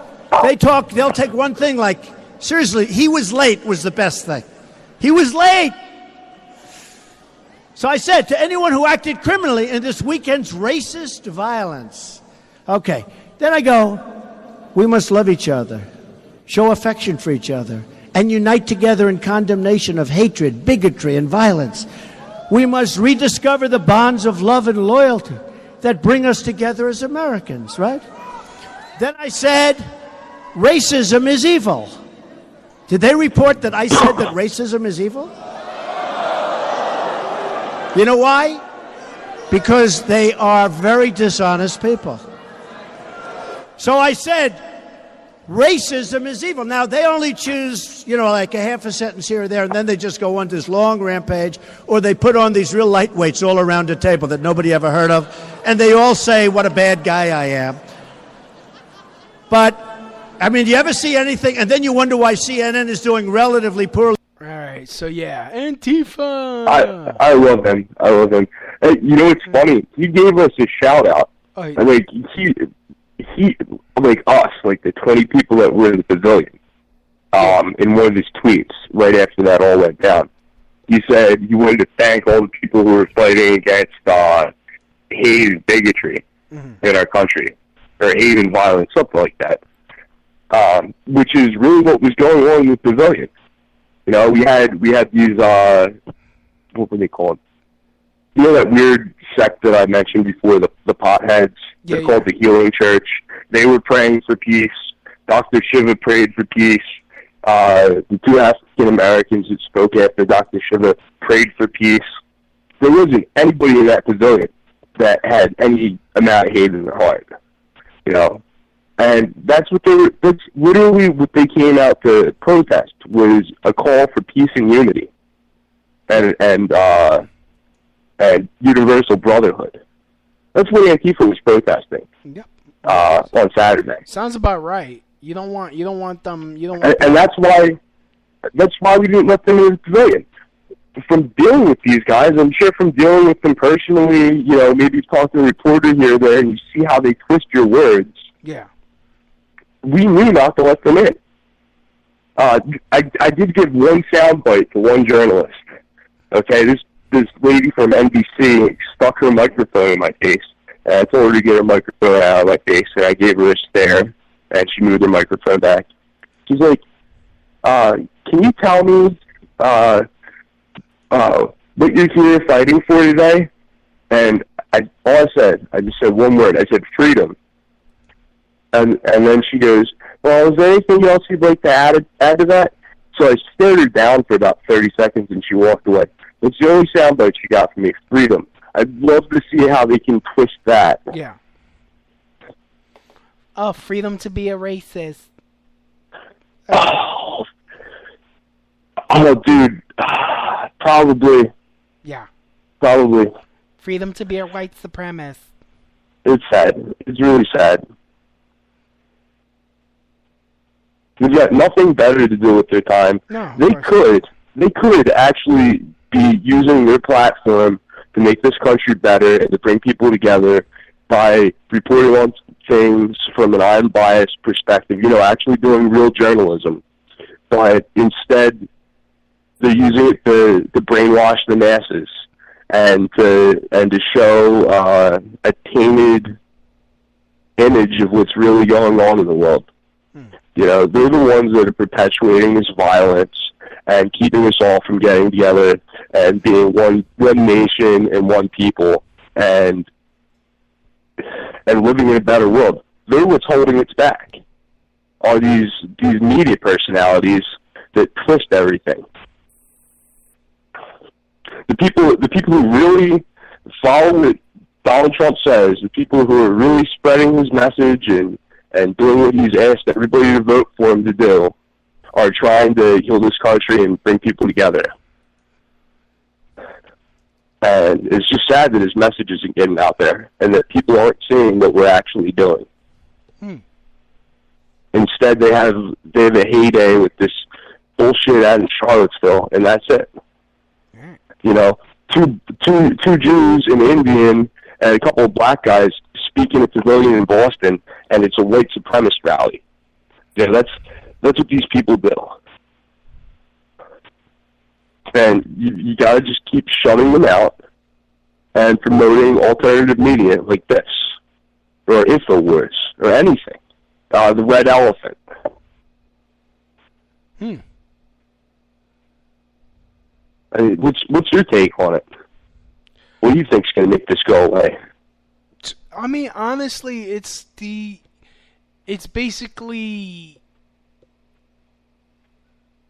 They'll take one thing like, seriously, he was late was the best thing. He was late. So I said, to anyone who acted criminally in this weekend's racist violence. Okay. Then I go, we must love each other, show affection for each other, and unite together in condemnation of hatred, bigotry, and violence. We must rediscover the bonds of love and loyalty that bring us together as Americans, right? Then I said, racism is evil. Did they report that I said that racism is evil? You know why? Because they are very dishonest people. So I said, racism is evil. Now, they only choose, like a half a sentence here or there, and then they just go on this long rampage, or they put on these real lightweights all around the table that nobody ever heard of, and they all say what a bad guy I am. But, do you ever see anything, and then you wonder why CNN is doing relatively poorly? All right, so yeah, Antifa. I love him. Hey, it's funny. He gave us a shout out. Oh, and he like us, like the 20 people that were in the pavilion, in one of his tweets right after that all went down. He said he wanted to thank all the people who were fighting against hate and bigotry in our country, or hate and violence, something like that, which is really what was going on in the pavilion. We had these, what were they called? That weird sect that I mentioned before, the potheads. They're called the Healing Church. They were praying for peace. Dr. Shiva prayed for peace. The two African Americans that spoke after Dr. Shiva prayed for peace. There wasn't anybody in that pavilion that had any amount of hate in their heart. And that's literally what they came out to protest, was a call for peace and unity. And universal brotherhood. That's what Antifa was protesting. Yep. On Saturday. Sounds about right. You don't want them. And that's why we didn't let them in the pavilion. From dealing with these guys, I'm sure from dealing with them personally, maybe talk to a reporter here or there, and you see how they twist your words. Yeah. We knew not to let them in. I did give one soundbite to one journalist. Okay, this lady from NBC stuck her microphone in my face And I told her to get her microphone out of my face, and I gave her a stare, and she moved her microphone back. She's like, can you tell me what you're here fighting for today? And I just said one word. I said freedom. And then she goes, well, is there anything else you'd like to add to that? So I stared her down for about 30 seconds, and she walked away. It's the only soundbite she got from me, freedom. I'd love to see how they can twist that. Yeah. Oh, freedom to be a racist. Oh, dude. Probably. Yeah. Probably. Freedom to be a white supremacist. It's sad. It's really sad. They've got nothing better to do with their time. No, they could actually be using their platform to make this country better and to bring people together by reporting on things from an unbiased perspective, actually doing real journalism. But instead, they're using it to brainwash the masses and to show a tainted image of what's really going on in the world. They're the ones that are perpetuating this violence and keeping us all from getting together and being one nation and one people and living in a better world. They're what's holding us back. Are these media personalities that twist everything? The people who really follow what Donald Trump says, the people who are really spreading his message and doing what he's asked everybody to vote for him to do, are trying to heal this country and bring people together. And it's just sad that his message isn't getting out there and that people aren't seeing what we're actually doing. Instead, they have a heyday with this bullshit out in Charlottesville, and that's it. Two Jews, an Indian, and a couple of black guys speaking at the pavilion in Boston, and it's a white supremacist rally. That's what these people do. And you got to just keep shutting them out and promoting alternative media like this, or InfoWars, or anything. The Red Elephant. I mean, what's your take on it? What do you think's going to make this go away? I mean, honestly, it's basically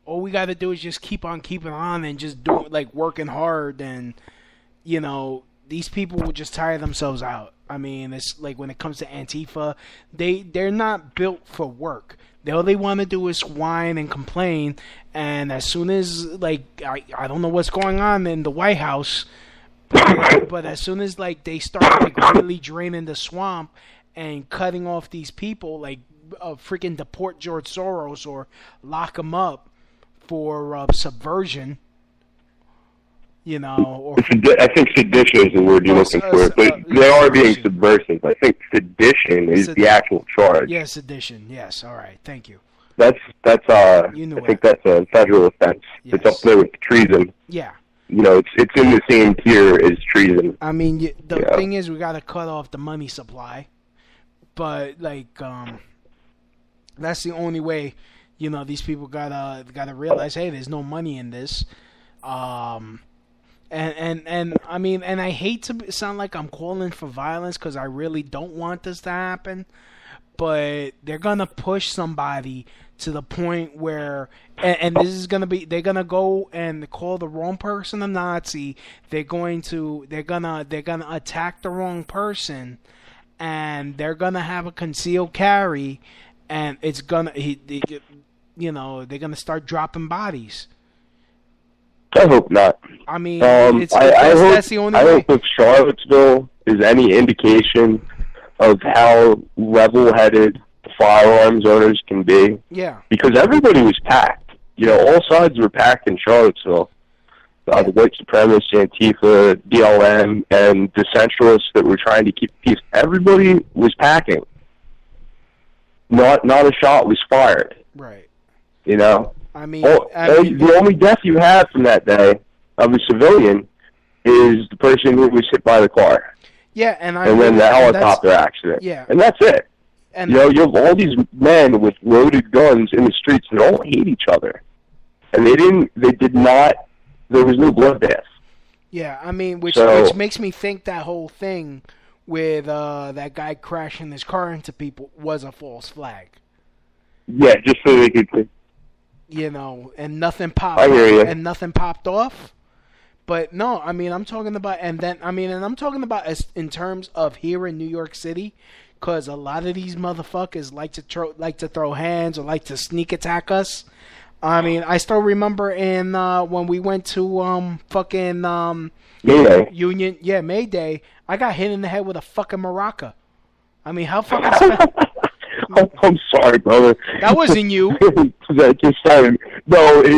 all we got to do is just keep on keeping on and just do like working hard, and these people will just tire themselves out. I mean, it's like when it comes to Antifa, they're not built for work. All they want to do is whine and complain, and as soon as I don't know what's going on in the White House, but as soon as they start really draining the swamp and cutting off these people, freaking deport George Soros or lock him up for subversion. Or I think sedition is the word you're looking for, but they are being subversive. I think sedition is the actual charge. Yeah, sedition. Yes, all right, thank you. That's I think that's a federal offense. Yes. It's up there with treason. Yeah. It's in the same tier as treason. I mean, the thing is, we got to cut off the money supply, but that's the only way. These people gotta realize, hey, there's no money in this. And I mean, and I hate to sound like I'm calling for violence because I really don't want this to happen, but they're gonna push somebody to the point where, and this is gonna be, they're gonna go and call the wrong person a Nazi. They're gonna attack the wrong person, and they're gonna have a concealed carry, and it's gonna they're gonna start dropping bodies. I hope not. I mean, that's the only way. I hope if Charlottesville is any indication of how level-headed firearms owners can be. Yeah. Because everybody was packed. All sides were packed in Charlottesville. The white supremacists, Antifa, BLM, and the centralists that were trying to keep peace. Everybody was packing. Not a shot was fired. Right. I mean, the only death you had from that day of a civilian is the person who was hit by the car. Yeah, and then the helicopter accident. Yeah. And that's it. And you have all these men with loaded guns in the streets that all hate each other. And there was no bloodbath. Yeah, I mean, which makes me think that whole thing with that guy crashing his car into people was a false flag. Yeah, just so they could... and nothing popped. I hear you. And nothing popped off. But no, I mean, I'm talking about, and I'm talking about in terms of here in New York City, because a lot of these motherfuckers like to throw hands or like to sneak attack us. I mean, I still remember when we went to Mayday. Union, Mayday. I got hit in the head with a fucking maraca. I mean, how fucking? I'm sorry, brother. That wasn't you. That just sounded no.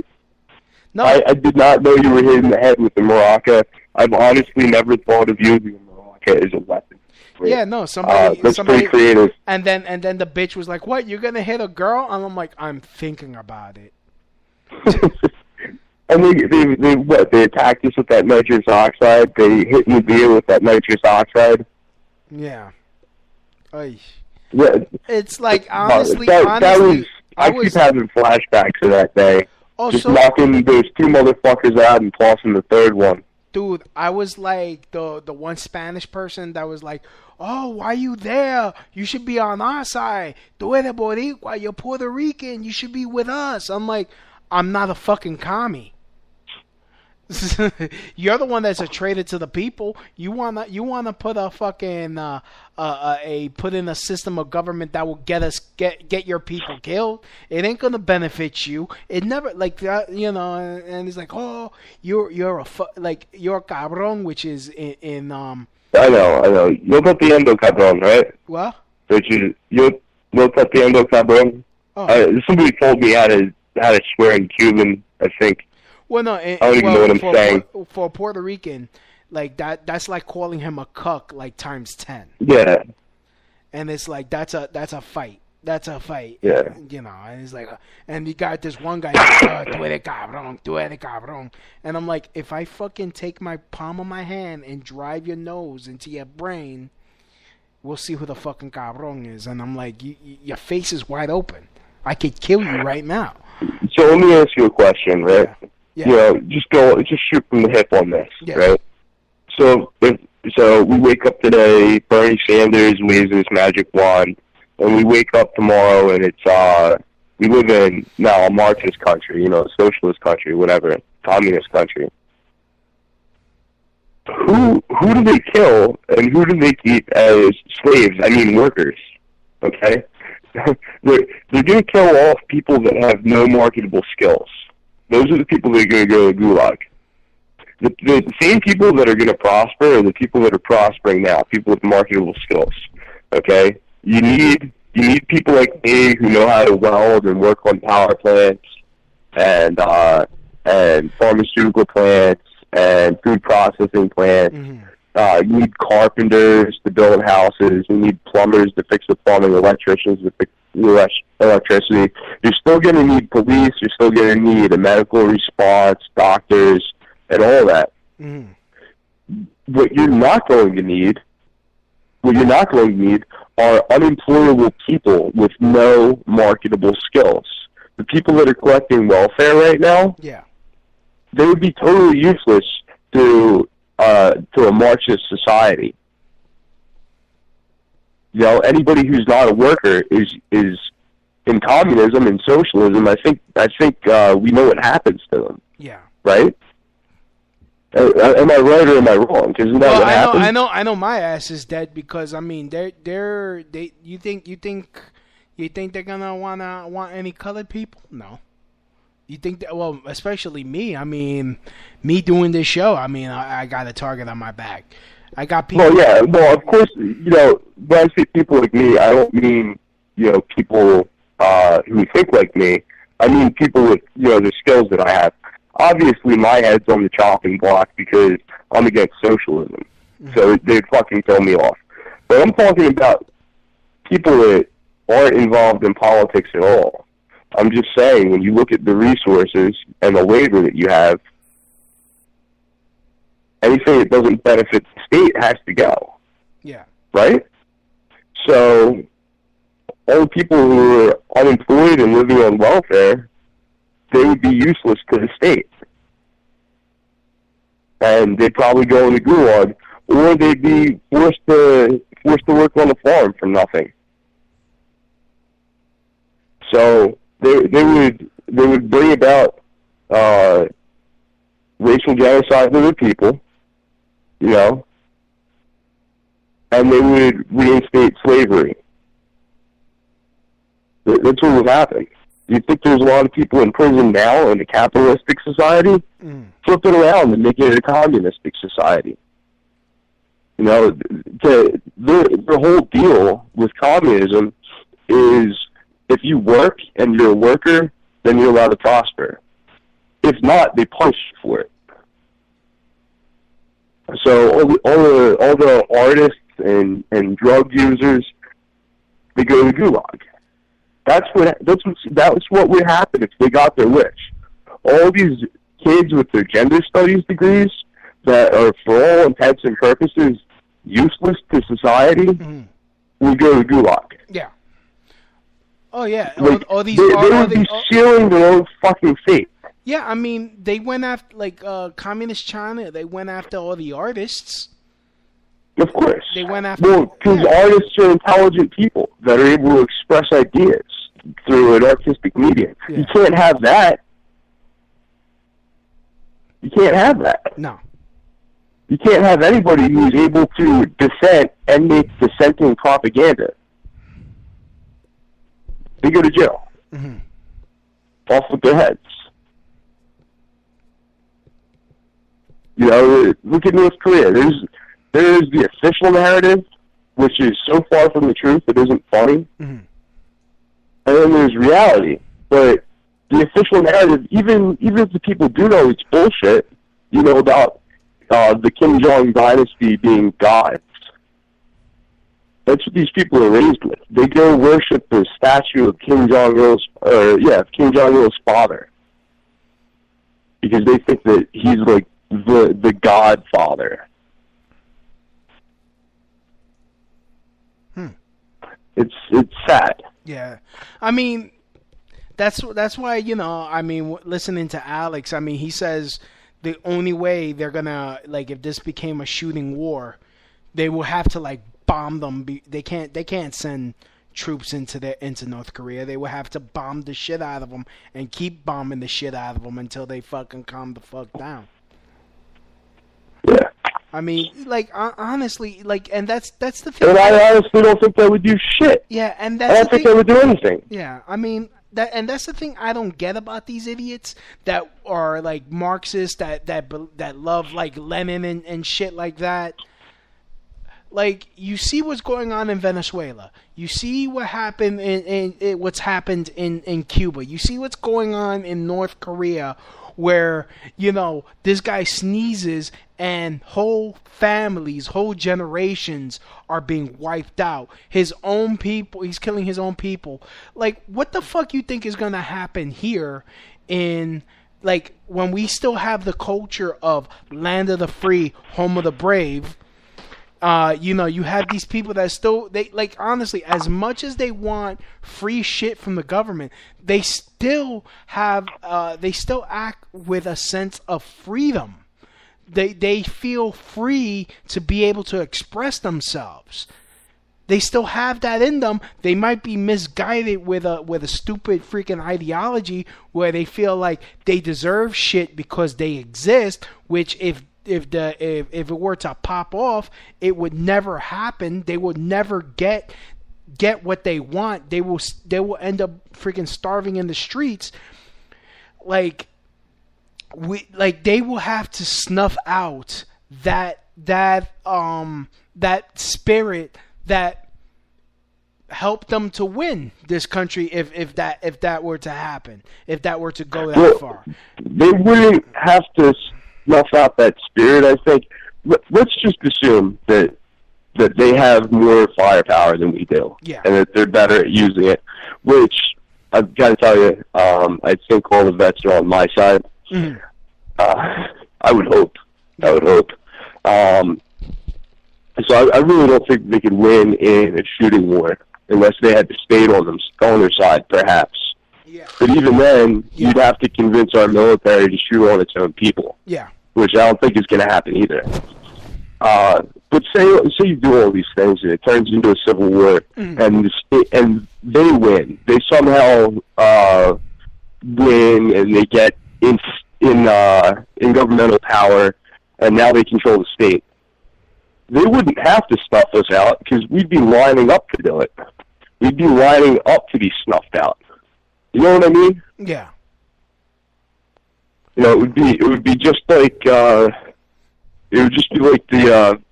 I did not know you were hit in the head with the maraca. I've honestly never thought of using a maraca as a weapon. Yeah, no, somebody. Pretty creative. And then the bitch was like, "What? You're gonna hit a girl?" And I'm like, "I'm thinking about it." And they attacked us with that nitrous oxide. They hit me with that nitrous oxide. Yeah. Oy. Yeah. It's like I keep having flashbacks of that day. Oh, just knocking those two motherfuckers out and tossing the third one. Dude, I was like the one Spanish person that was like, "Oh, why are you there? You should be on our side. Tú eres Boricua, you're Puerto Rican. You should be with us." I'm like, I'm not a fucking commie. You're the one that's a traitor to the people. You wanna put a fucking put in a system of government that will get your people killed. It ain't gonna benefit you. It never like that, And it's like, oh, you're a cabrón, which is in I know. Yo te entiendo, cabrón, right? What? Which is yo te entiendo, cabrón. Oh. Somebody told me how to swear in Cuban, I think. Well, no, I don't even know what I'm saying. For Puerto Rican, like that's like calling him a cuck, like times 10. Yeah. And it's like that's a fight. That's a fight. Yeah. And it's like, and you got this one guy, tú eres cabrón. And I'm like, if I fucking take my palm of my hand and drive your nose into your brain, we'll see who the fucking cabrón is. And I'm like, your face is wide open. I could kill you right now. So let me ask you a question, right? Yeah. Just shoot from the hip on this, yeah. Right? So we wake up today, Bernie Sanders waves his magic wand, and we wake up tomorrow and it's we live in now a Marxist country, a socialist country, whatever, communist country. Who do they kill and who do they keep as slaves? I mean workers. Okay? They're going to kill off people that have no marketable skills. Those are the people that are going to go to Gulag. The same people that are going to prosper are the people that are prospering now, people with marketable skills. Okay? You need people like me who know how to weld and work on power plants and pharmaceutical plants and food processing plants. Mm-hmm. You need carpenters to build houses. You need plumbers to fix the plumbing, electricians to fix the electricity. You're still going to need police. You're still going to need a medical response, doctors, and all that. Mm-hmm. What you're not going to need are unemployable people with no marketable skills. The people that are collecting welfare right now, they would be totally useless to a Marxist society. Anybody who's not a worker is in communism and socialism. I think we know what happens to them. Yeah. Right? Am I right or am I wrong? Because what happens? I know. My ass is dead because I mean, You think they're gonna want any colored people? No. You think that? Well, especially me. I mean, me doing this show. I mean, I got a target on my back. I got people. Well, yeah. Well, of course. When I say people like me, I don't mean people who think like me. I mean people with the skills that I have. Obviously, my head's on the chopping block because I'm against socialism. Mm-hmm. So they'd fucking kill me off. But I'm talking about people that aren't involved in politics at all. I'm just saying, when you look at the resources and the labor that you have, anything that doesn't benefit the state has to go. Yeah. Right? So all the people who are unemployed and living on welfare, they would be useless to the state. And they'd probably go in the gulag, or they'd be forced to work on a farm for nothing. So they would bring about racial genocide of the people, you know, and they would reinstate slavery. That's what would happen. You think there's a lot of people in prison now in a capitalistic society? Flip it around and make it a communistic society. You know, the whole deal with communism is if you work and you're a worker, then you're allowed to prosper. If not, they punish you for it. So all the artists and drug users, they go to the gulag. That's what would happen if they got their wish. All these kids with their gender studies degrees that are, for all intents and purposes, useless to society, would go to the gulag. Yeah. Oh yeah. Like, all these they would be sealing their own fucking fate. Yeah, I mean, they went after, like, Communist China, they went after all the artists. Of course. They went after... Well, because artists are intelligent people that are able to express ideas through an artistic medium. Yeah. You can't have that. You can't have that. No. You can't have anybody who's able to dissent and make dissenting propaganda. They go to jail. Off with their heads. You know, look at North Korea. There's the official narrative, which is so far from the truth it isn't funny. And then there's reality. But the official narrative, even if the people do know it's bullshit, you know, about the Kim Jong dynasty being gods. That's what these people are raised with. They go worship the statue of Kim Jong-il's father. Because they think that he's like the godfather. It's sad. Yeah. I mean, that's why, you know, I mean, listening to Alex, I mean, he says the only way they're gonna, like, if this became a shooting war, they will have to, like, bomb them. They can't send troops into North Korea. They will have to bomb the shit out of them and keep bombing the shit out of them until they fucking calm the fuck down. Yeah. I mean, like, honestly, like, and that's the thing. And I honestly don't think they would do shit. Yeah, and I don't think they would do anything. Yeah, I mean, that's the thing I don't get about these idiots that are, like, Marxists, that love, like, Lenin and shit like that. Like, you see what's going on in Venezuela. You see what happened in what's happened in Cuba. You see what's going on in North Korea, where, you know, this guy sneezes and whole families, whole generations are being wiped out. His own people, he's killing his own people. Like, what the fuck you think is gonna happen here in, like, when we still have the culture of land of the free, home of the brave? You know, you have these people that still, they, like, honestly, as much as they want free shit from the government, they still have, they still act with a sense of freedom. They feel free to be able to express themselves. They still have that in them. They might be misguided with a stupid freaking ideology where they feel like they deserve shit because they exist, which if it were to pop off, it would never happen. They would never get what they want. They will end up freaking starving in the streets. Like, they will have to snuff out that spirit that helped them to win this country if that were to happen, if that were to go that far. They wouldn't have to snuff out that spirit, I think. Let's just assume that they have more firepower than we do, yeah, and that they're better at using it, which I've got to tell you, I think all the vets are on my side. Mm-hmm. I would hope. So I really don't think they could win in a shooting war unless they had the state on their side, perhaps. Yeah. But even then, you'd have to convince our military to shoot on its own people. Yeah. Which I don't think is going to happen either. But say you do all these things and it turns into a civil war, and they win. They somehow win, and they get in governmental power, and now they control the state. They wouldn't have to snuff us out because we'd be lining up to do it. We'd be lining up to be snuffed out. You know what I mean? Yeah. You know, it would be just like the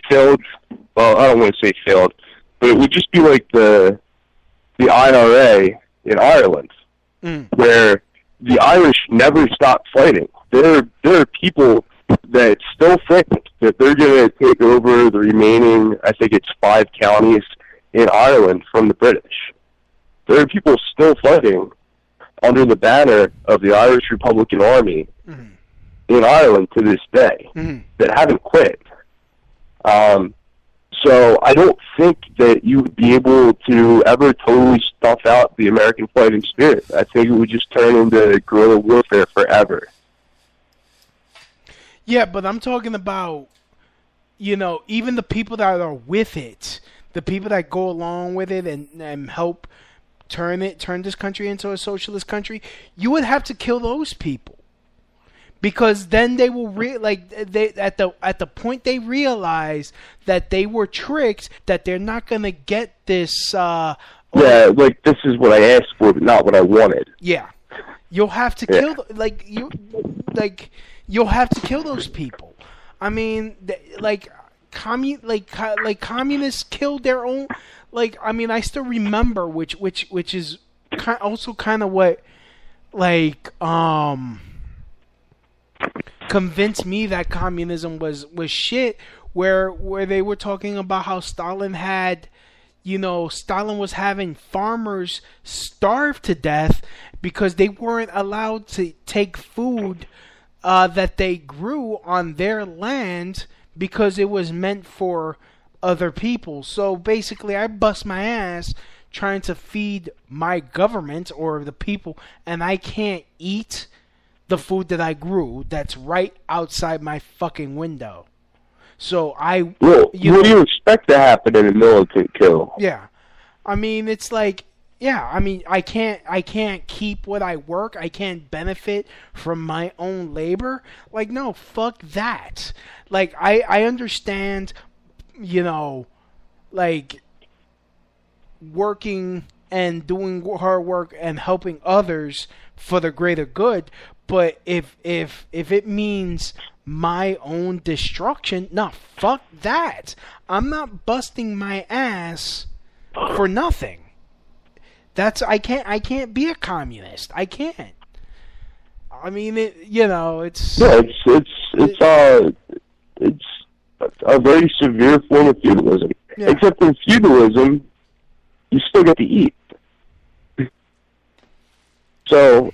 failed. Well, I don't want to say failed, but it would just be like the IRA in Ireland, where the Irish never stopped fighting. There are people that still think that they're going to take over the remaining, I think it's 5 counties in Ireland from the British. There are people still fighting under the banner of the Irish Republican Army in Ireland to this day that haven't quit. So I don't think that you would be able to ever totally stuff out the American fighting spirit. I think it would just turn into guerrilla warfare forever. Yeah, but I'm talking about, you know, even the people that are with it, the people that go along with it and help turn this country into a socialist country, you would have to kill those people. Because then they will at the point they realize that they were tricked, that they're not gonna get this. Like this is what I asked for, but not what I wanted. Yeah, you'll have to kill you'll have to kill those people. I mean, communists killed their own. Like, I mean, I still remember which is also kind of what convinced me that communism was shit, where they were talking about how Stalin was having farmers starve to death because they weren't allowed to take food that they grew on their land because it was meant for other people. So basically I bust my ass trying to feed my government or the people, and I can't eat the food that I grew that's right outside my fucking window. So what do you expect to happen in a militant coup? Yeah. I mean, it's like, yeah, I mean, I can't keep what I work. I can't benefit from my own labor. Like, no, fuck that. Like, I understand, like, working and doing hard work and helping others for the greater good, but if it means my own destruction, no, fuck that. I'm not busting my ass for nothing. I can't be a communist. I can't. I mean, it's a very severe form of feudalism. Yeah. Except in feudalism, you still get to eat. So,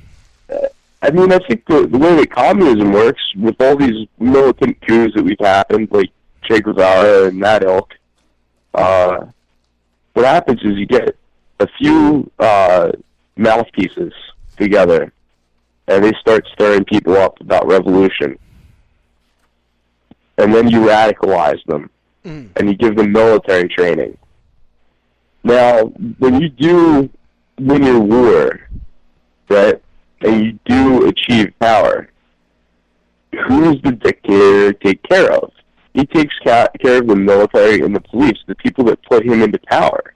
I mean, I think the way that communism works, with all these militant coups that we've happened, like Che Guevara and that ilk, what happens is you get a few mouthpieces together, and they start stirring people up about revolution. And then you radicalize them, and you give them military training. Now, when you do win your war, right, and you do achieve power, who does the dictator take care of? He takes care of the military and the police, the people that put him into power,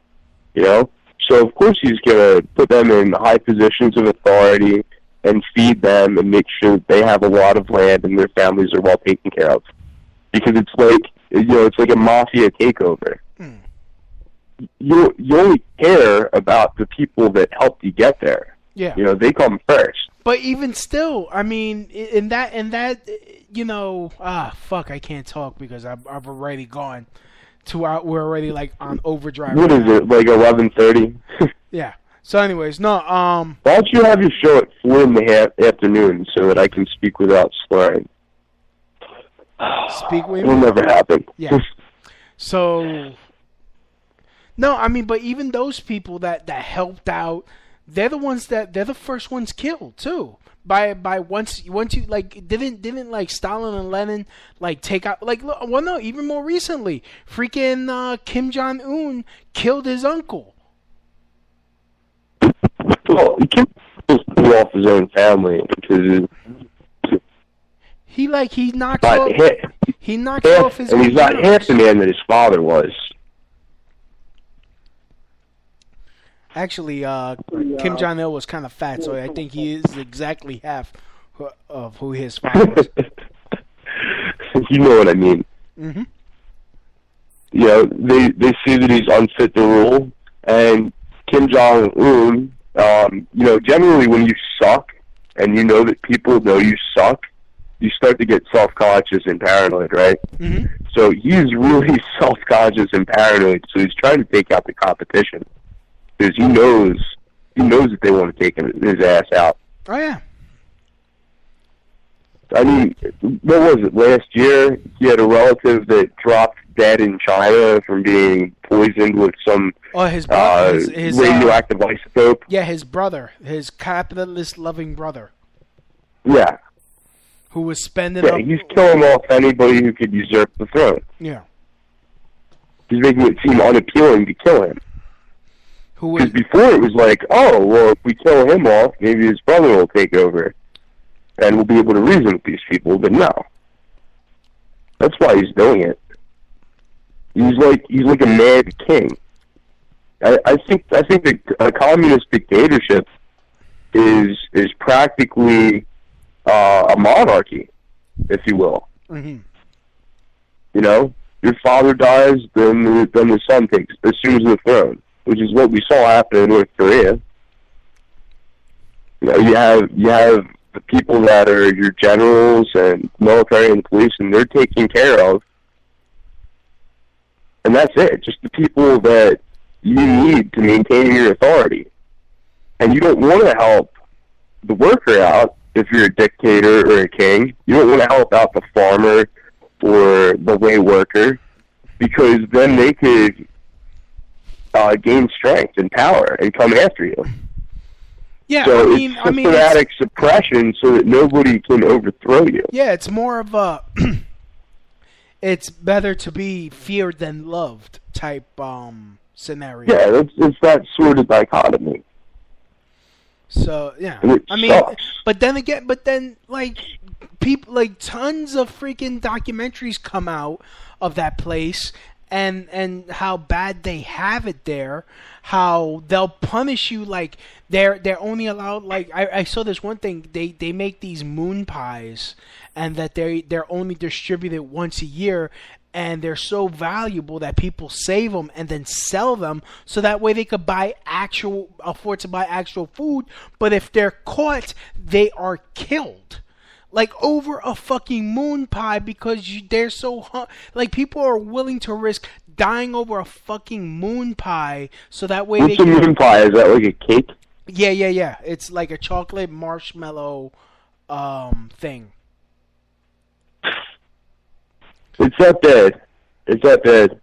So, of course, he's going to put them in high positions of authority and feed them and make sure that they have a lot of land and their families are well taken care of. Because it's like, it's like a mafia takeover. You only care about the people that helped you get there. Yeah. They come first. But even still, I mean, in that, fuck, I can't talk because I've already gone. We're already like on overdrive. What is it, like 11:30? Yeah. So, anyways, no. Why don't you have your show at 4 in the afternoon so that I can speak without slurring? Speak with It'll never happen. Yeah. So, no, I mean, but even those people that helped out, they're the first ones killed too. By once you like didn't like Stalin and Lenin like take out like well no, even more recently freaking Kim Jong-un killed his uncle. Well, he killed off his own family because he knocked off his own and he's not generals. half the man that his father was. Actually, Kim Jong-il was kind of fat, so I think he is exactly half of who his father was. You know what I mean. Mm-hmm. You know, they see that he's unfit to rule, and Kim Jong-un, you know, generally when you suck, and you know that people know you suck, you start to get self-conscious and paranoid, right? Mm-hmm. So he's really self-conscious and paranoid, so he's trying to take out the competition. Because he knows that they want to take his ass out. Oh, yeah. I mean, what was it, last year? He had a relative that dropped dead in China from being poisoned with some his radioactive isotope. Yeah, his brother. His capitalist-loving brother. Yeah. Who was spending Yeah, he's killing off anybody who could usurp the throne. Yeah. He's making it seem unappealing to kill him. Because before it was like, oh, well, if we kill him off, maybe his brother will take over, and we'll be able to reason with these people. But no, that's why he's doing it. He's like a mad king. I think that a communist dictatorship is practically a monarchy, if you will. Mm-hmm. You know, your father dies, then the son assumes the throne, which is what we saw happen in North Korea. You know, you have the people that are your generals and military and police, and they're taken care of, and that's it. Just the people that you need to maintain your authority, and you don't want to help the worker out if you're a dictator or a king. You don't want to help out the farmer or the lay worker, because then they could gain strength and power and come after you. Yeah, so it's systematic suppression so that nobody can overthrow you. Yeah, it's more of a it's better to be feared than loved type scenario. Yeah, it's that sort of dichotomy. So yeah, I mean, but then like people, like tons of freaking documentaries come out of that place. And how bad they have it there, how they'll punish you, like they're only allowed, like I saw this one thing, they make these moon pies, and that they're only distributed once a year, and they're so valuable that people save them and then sell them so that way they could afford to buy actual food. But if they're caught, they are killed. Like over a fucking moon pie because they're so like people are willing to risk dying over a fucking moon pie so that way What's a moon pie? Is that like a cake? Yeah. It's like a chocolate marshmallow thing. It's that bad.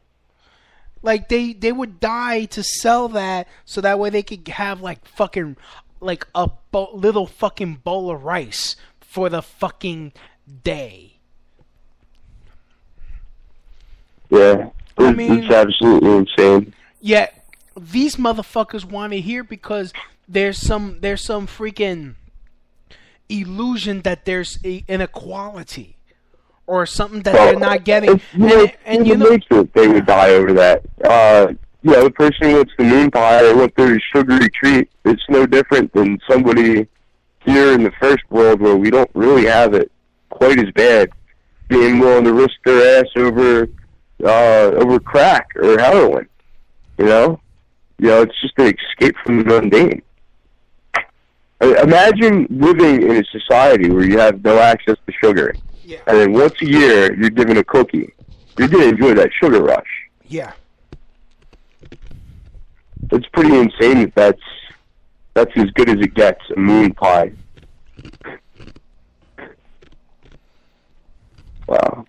Like they would die to sell that so that way they could have like fucking like a little fucking bowl of rice for the fucking day. Yeah, it's absolutely insane. Yeah, these motherfuckers want to hear because there's some freaking illusion that there's an inequality or something that they're not getting. And you know, they would die over that. Yeah, the person who wants the moon pie or wants their sugary treat, it's no different than somebody here in the first world where we don't really have it quite as bad, being willing to risk their ass over crack or heroin. You know, it's just an escape from the mundane. Imagine living in a society where you have no access to sugar, and then once a year you're given a cookie. You're gonna enjoy that sugar rush. Yeah, it's pretty insane that's as good as it gets, a moon pie. Wow.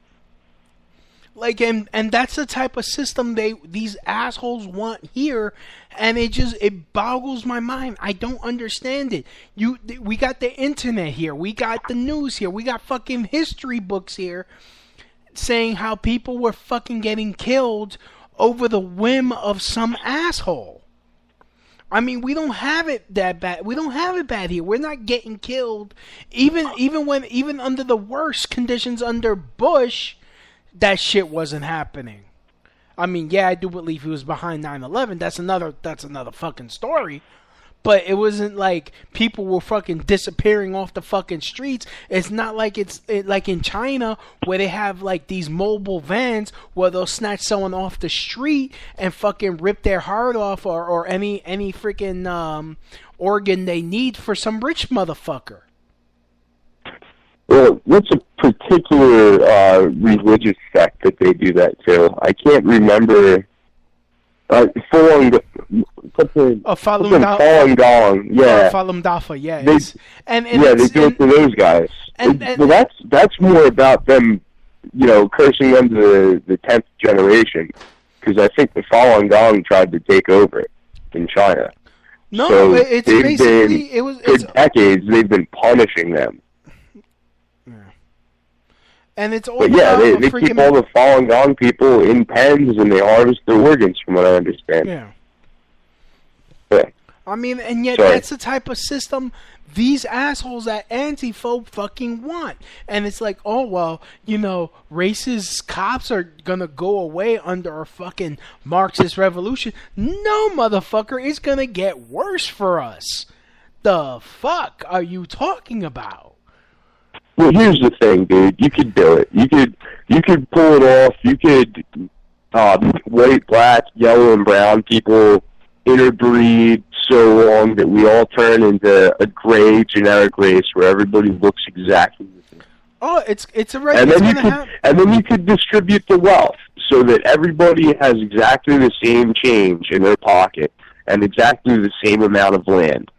Like, and that's the type of system these assholes want here, and it boggles my mind. I don't understand it. We got the internet here, we got the news here, we got fucking history books here saying how people were fucking getting killed over the whim of some asshole. I mean, we don't have it that bad. We don't have it bad here. We're not getting killed, even under the worst conditions under Bush. That shit wasn't happening. I mean, yeah, I do believe he was behind 9/11. That's another fucking story. But it wasn't like people were fucking disappearing off the fucking streets. It's not like like in China where they have like these mobile vans where they'll snatch someone off the street and fucking rip their heart off or any freaking organ they need for some rich motherfucker. Well, what's a particular religious sect that they do that to? I can't remember. Falun Gong, yeah. Falun Dafa, yeah. They do it to those guys. Well, that's more about them, cursing them to the 10th generation, because I think the Falun Gong tried to take over in China. No, so it's basically for decades they've been punishing them. And it's all they keep all the Falun Gong people in pens and they harvest their organs, from what I understand. Yeah. Yeah. I mean, and yet that's the type of system these assholes at Antifa fucking want. And it's like, oh, well, racist cops are gonna go away under a fucking Marxist revolution. No, motherfucker, it's gonna get worse for us. The fuck are you talking about? Well, here's the thing, dude. You could do it. You could pull it off. You could white, black, yellow, and brown people interbreed so long that we all turn into a gray generic race where everybody looks exactly the same. Oh, it's already. And then you could distribute the wealth so that everybody has exactly the same change in their pocket and exactly the same amount of land,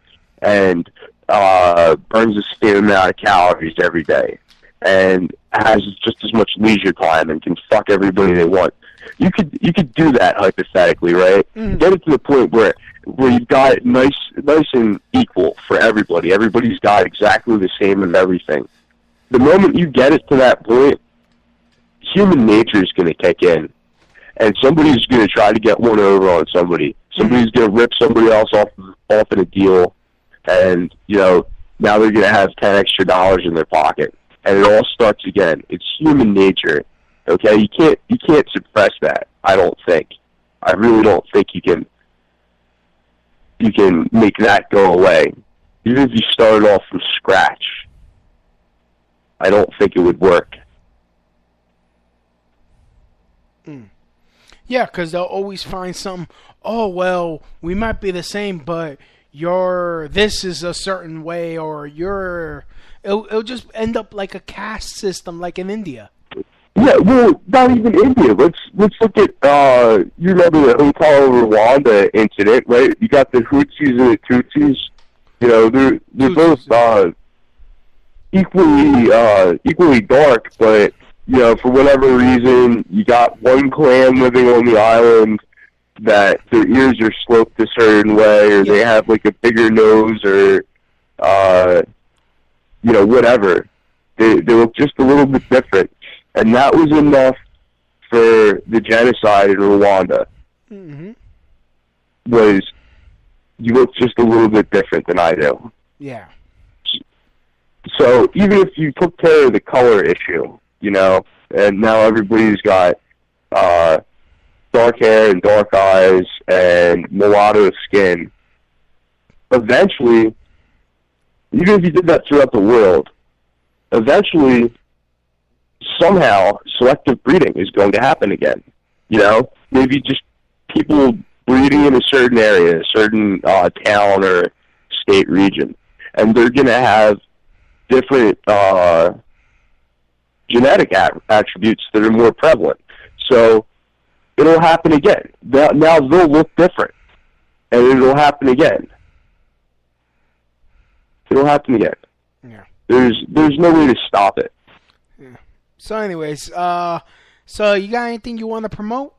and burns the same amount of calories every day, and has just as much leisure time and can fuck everybody they want. You could do that hypothetically, right? Mm. Get it to the point where you've got it nice and equal for everybody. Everybody's got exactly the same of everything. The moment you get it to that point, human nature is going to kick in, and somebody's going to try to get one over on somebody. Somebody's going to rip somebody else off in a deal. And, now they're going to have $10 extra in their pocket. And it all starts again. It's human nature. Okay? You can't suppress that, I don't think. I really don't think you can make that go away. Even if you started off from scratch, I don't think it would work. Yeah, because they'll always find something, oh, well, we might be the same, but this is a certain way, or it'll just end up like a caste system, like in India. Yeah, well, not even India. Let's look at you remember the Hotel Rwanda incident, right? You got the Hutsis and the Tutsis. They're both equally dark, but for whatever reason, you got one clan living on the island that their ears are sloped a certain way, or they have like a bigger nose, or whatever. They look just a little bit different, and that was enough for the genocide in Rwanda. Mm-hmm. Was you look just a little bit different than I do. Yeah. So even if you took care of the color issue, and now everybody's got dark hair and dark eyes and mulatto skin, eventually, even if you did that throughout the world, eventually, somehow, selective breeding is going to happen again. Maybe just people breeding in a certain area, a certain town or state region, and they're going to have different genetic attributes that are more prevalent. So it'll happen again. Now they'll look different, and it'll happen again. It'll happen again. Yeah. There's no way to stop it. Yeah. So anyways, So you got anything you want to promote?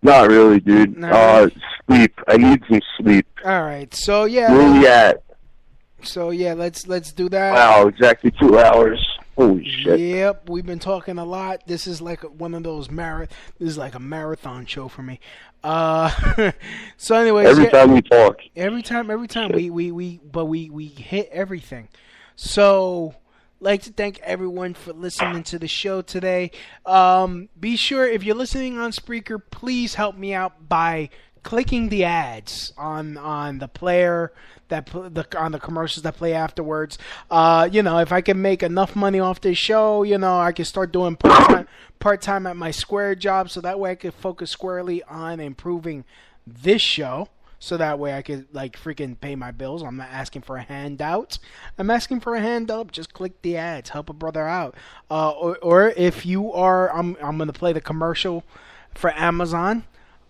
Not really, dude. Not really. Sleep. I need some sleep. All right. So yeah. Where we at? So yeah, let's do that. Wow, exactly 2 hours. Holy shit. Yep, we've been talking a lot. This is like one of those This is like a marathon show for me. So anyways, Every time we talk. Every time we hit everything. So like to thank everyone for listening to the show today. Be sure, if you're listening on Spreaker, please help me out by clicking the ads on the player on the commercials that play afterwards. If I can make enough money off this show, I can start doing part-time at my Square job, so that way I could focus squarely on improving this show. So that way I could freaking pay my bills. I'm not asking for a handout. I'm asking for a hand up. Just click the ads. Help a brother out. Or if you are, I'm gonna play the commercial for Amazon.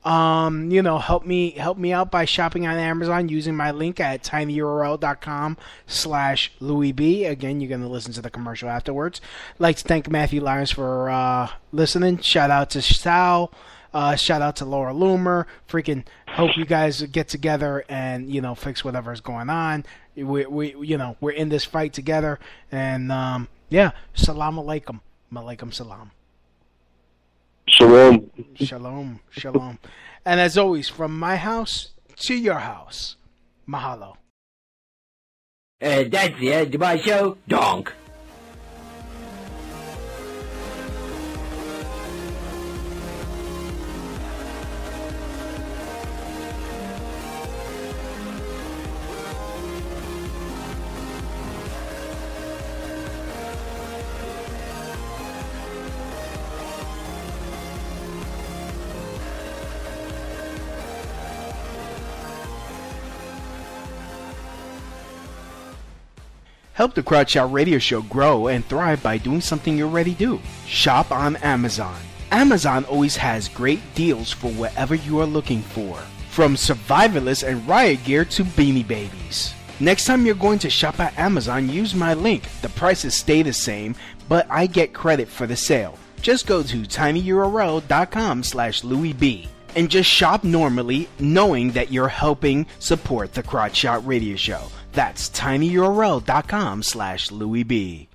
Help me out by shopping on Amazon using my link at tinyurl.com/LouisB. Again, you're gonna listen to the commercial afterwards. I'd like to thank Matthew Lyons for listening. Shout out to Sal. Shout out to Laura Loomer. Freaking hope you guys get together and fix whatever's going on. We're in this fight together. And salam alaikum. Malaikum salam. Shalom. Shalom. Shalom. And as always, from my house to your house, mahalo. That's the end of my show. Donk. Help the Crowd Shout Radio Show grow and thrive by doing something you already do. Shop on Amazon. Amazon always has great deals for whatever you are looking for. From survivalists and riot gear to beanie babies. Next time you're going to shop at Amazon, use my link. The prices stay the same, but I get credit for the sale. Just go to tinyurl.com/LouisB and just shop normally, knowing that you're helping support the Crowd Shout Radio Show. That's tinyurl.com/LouisB.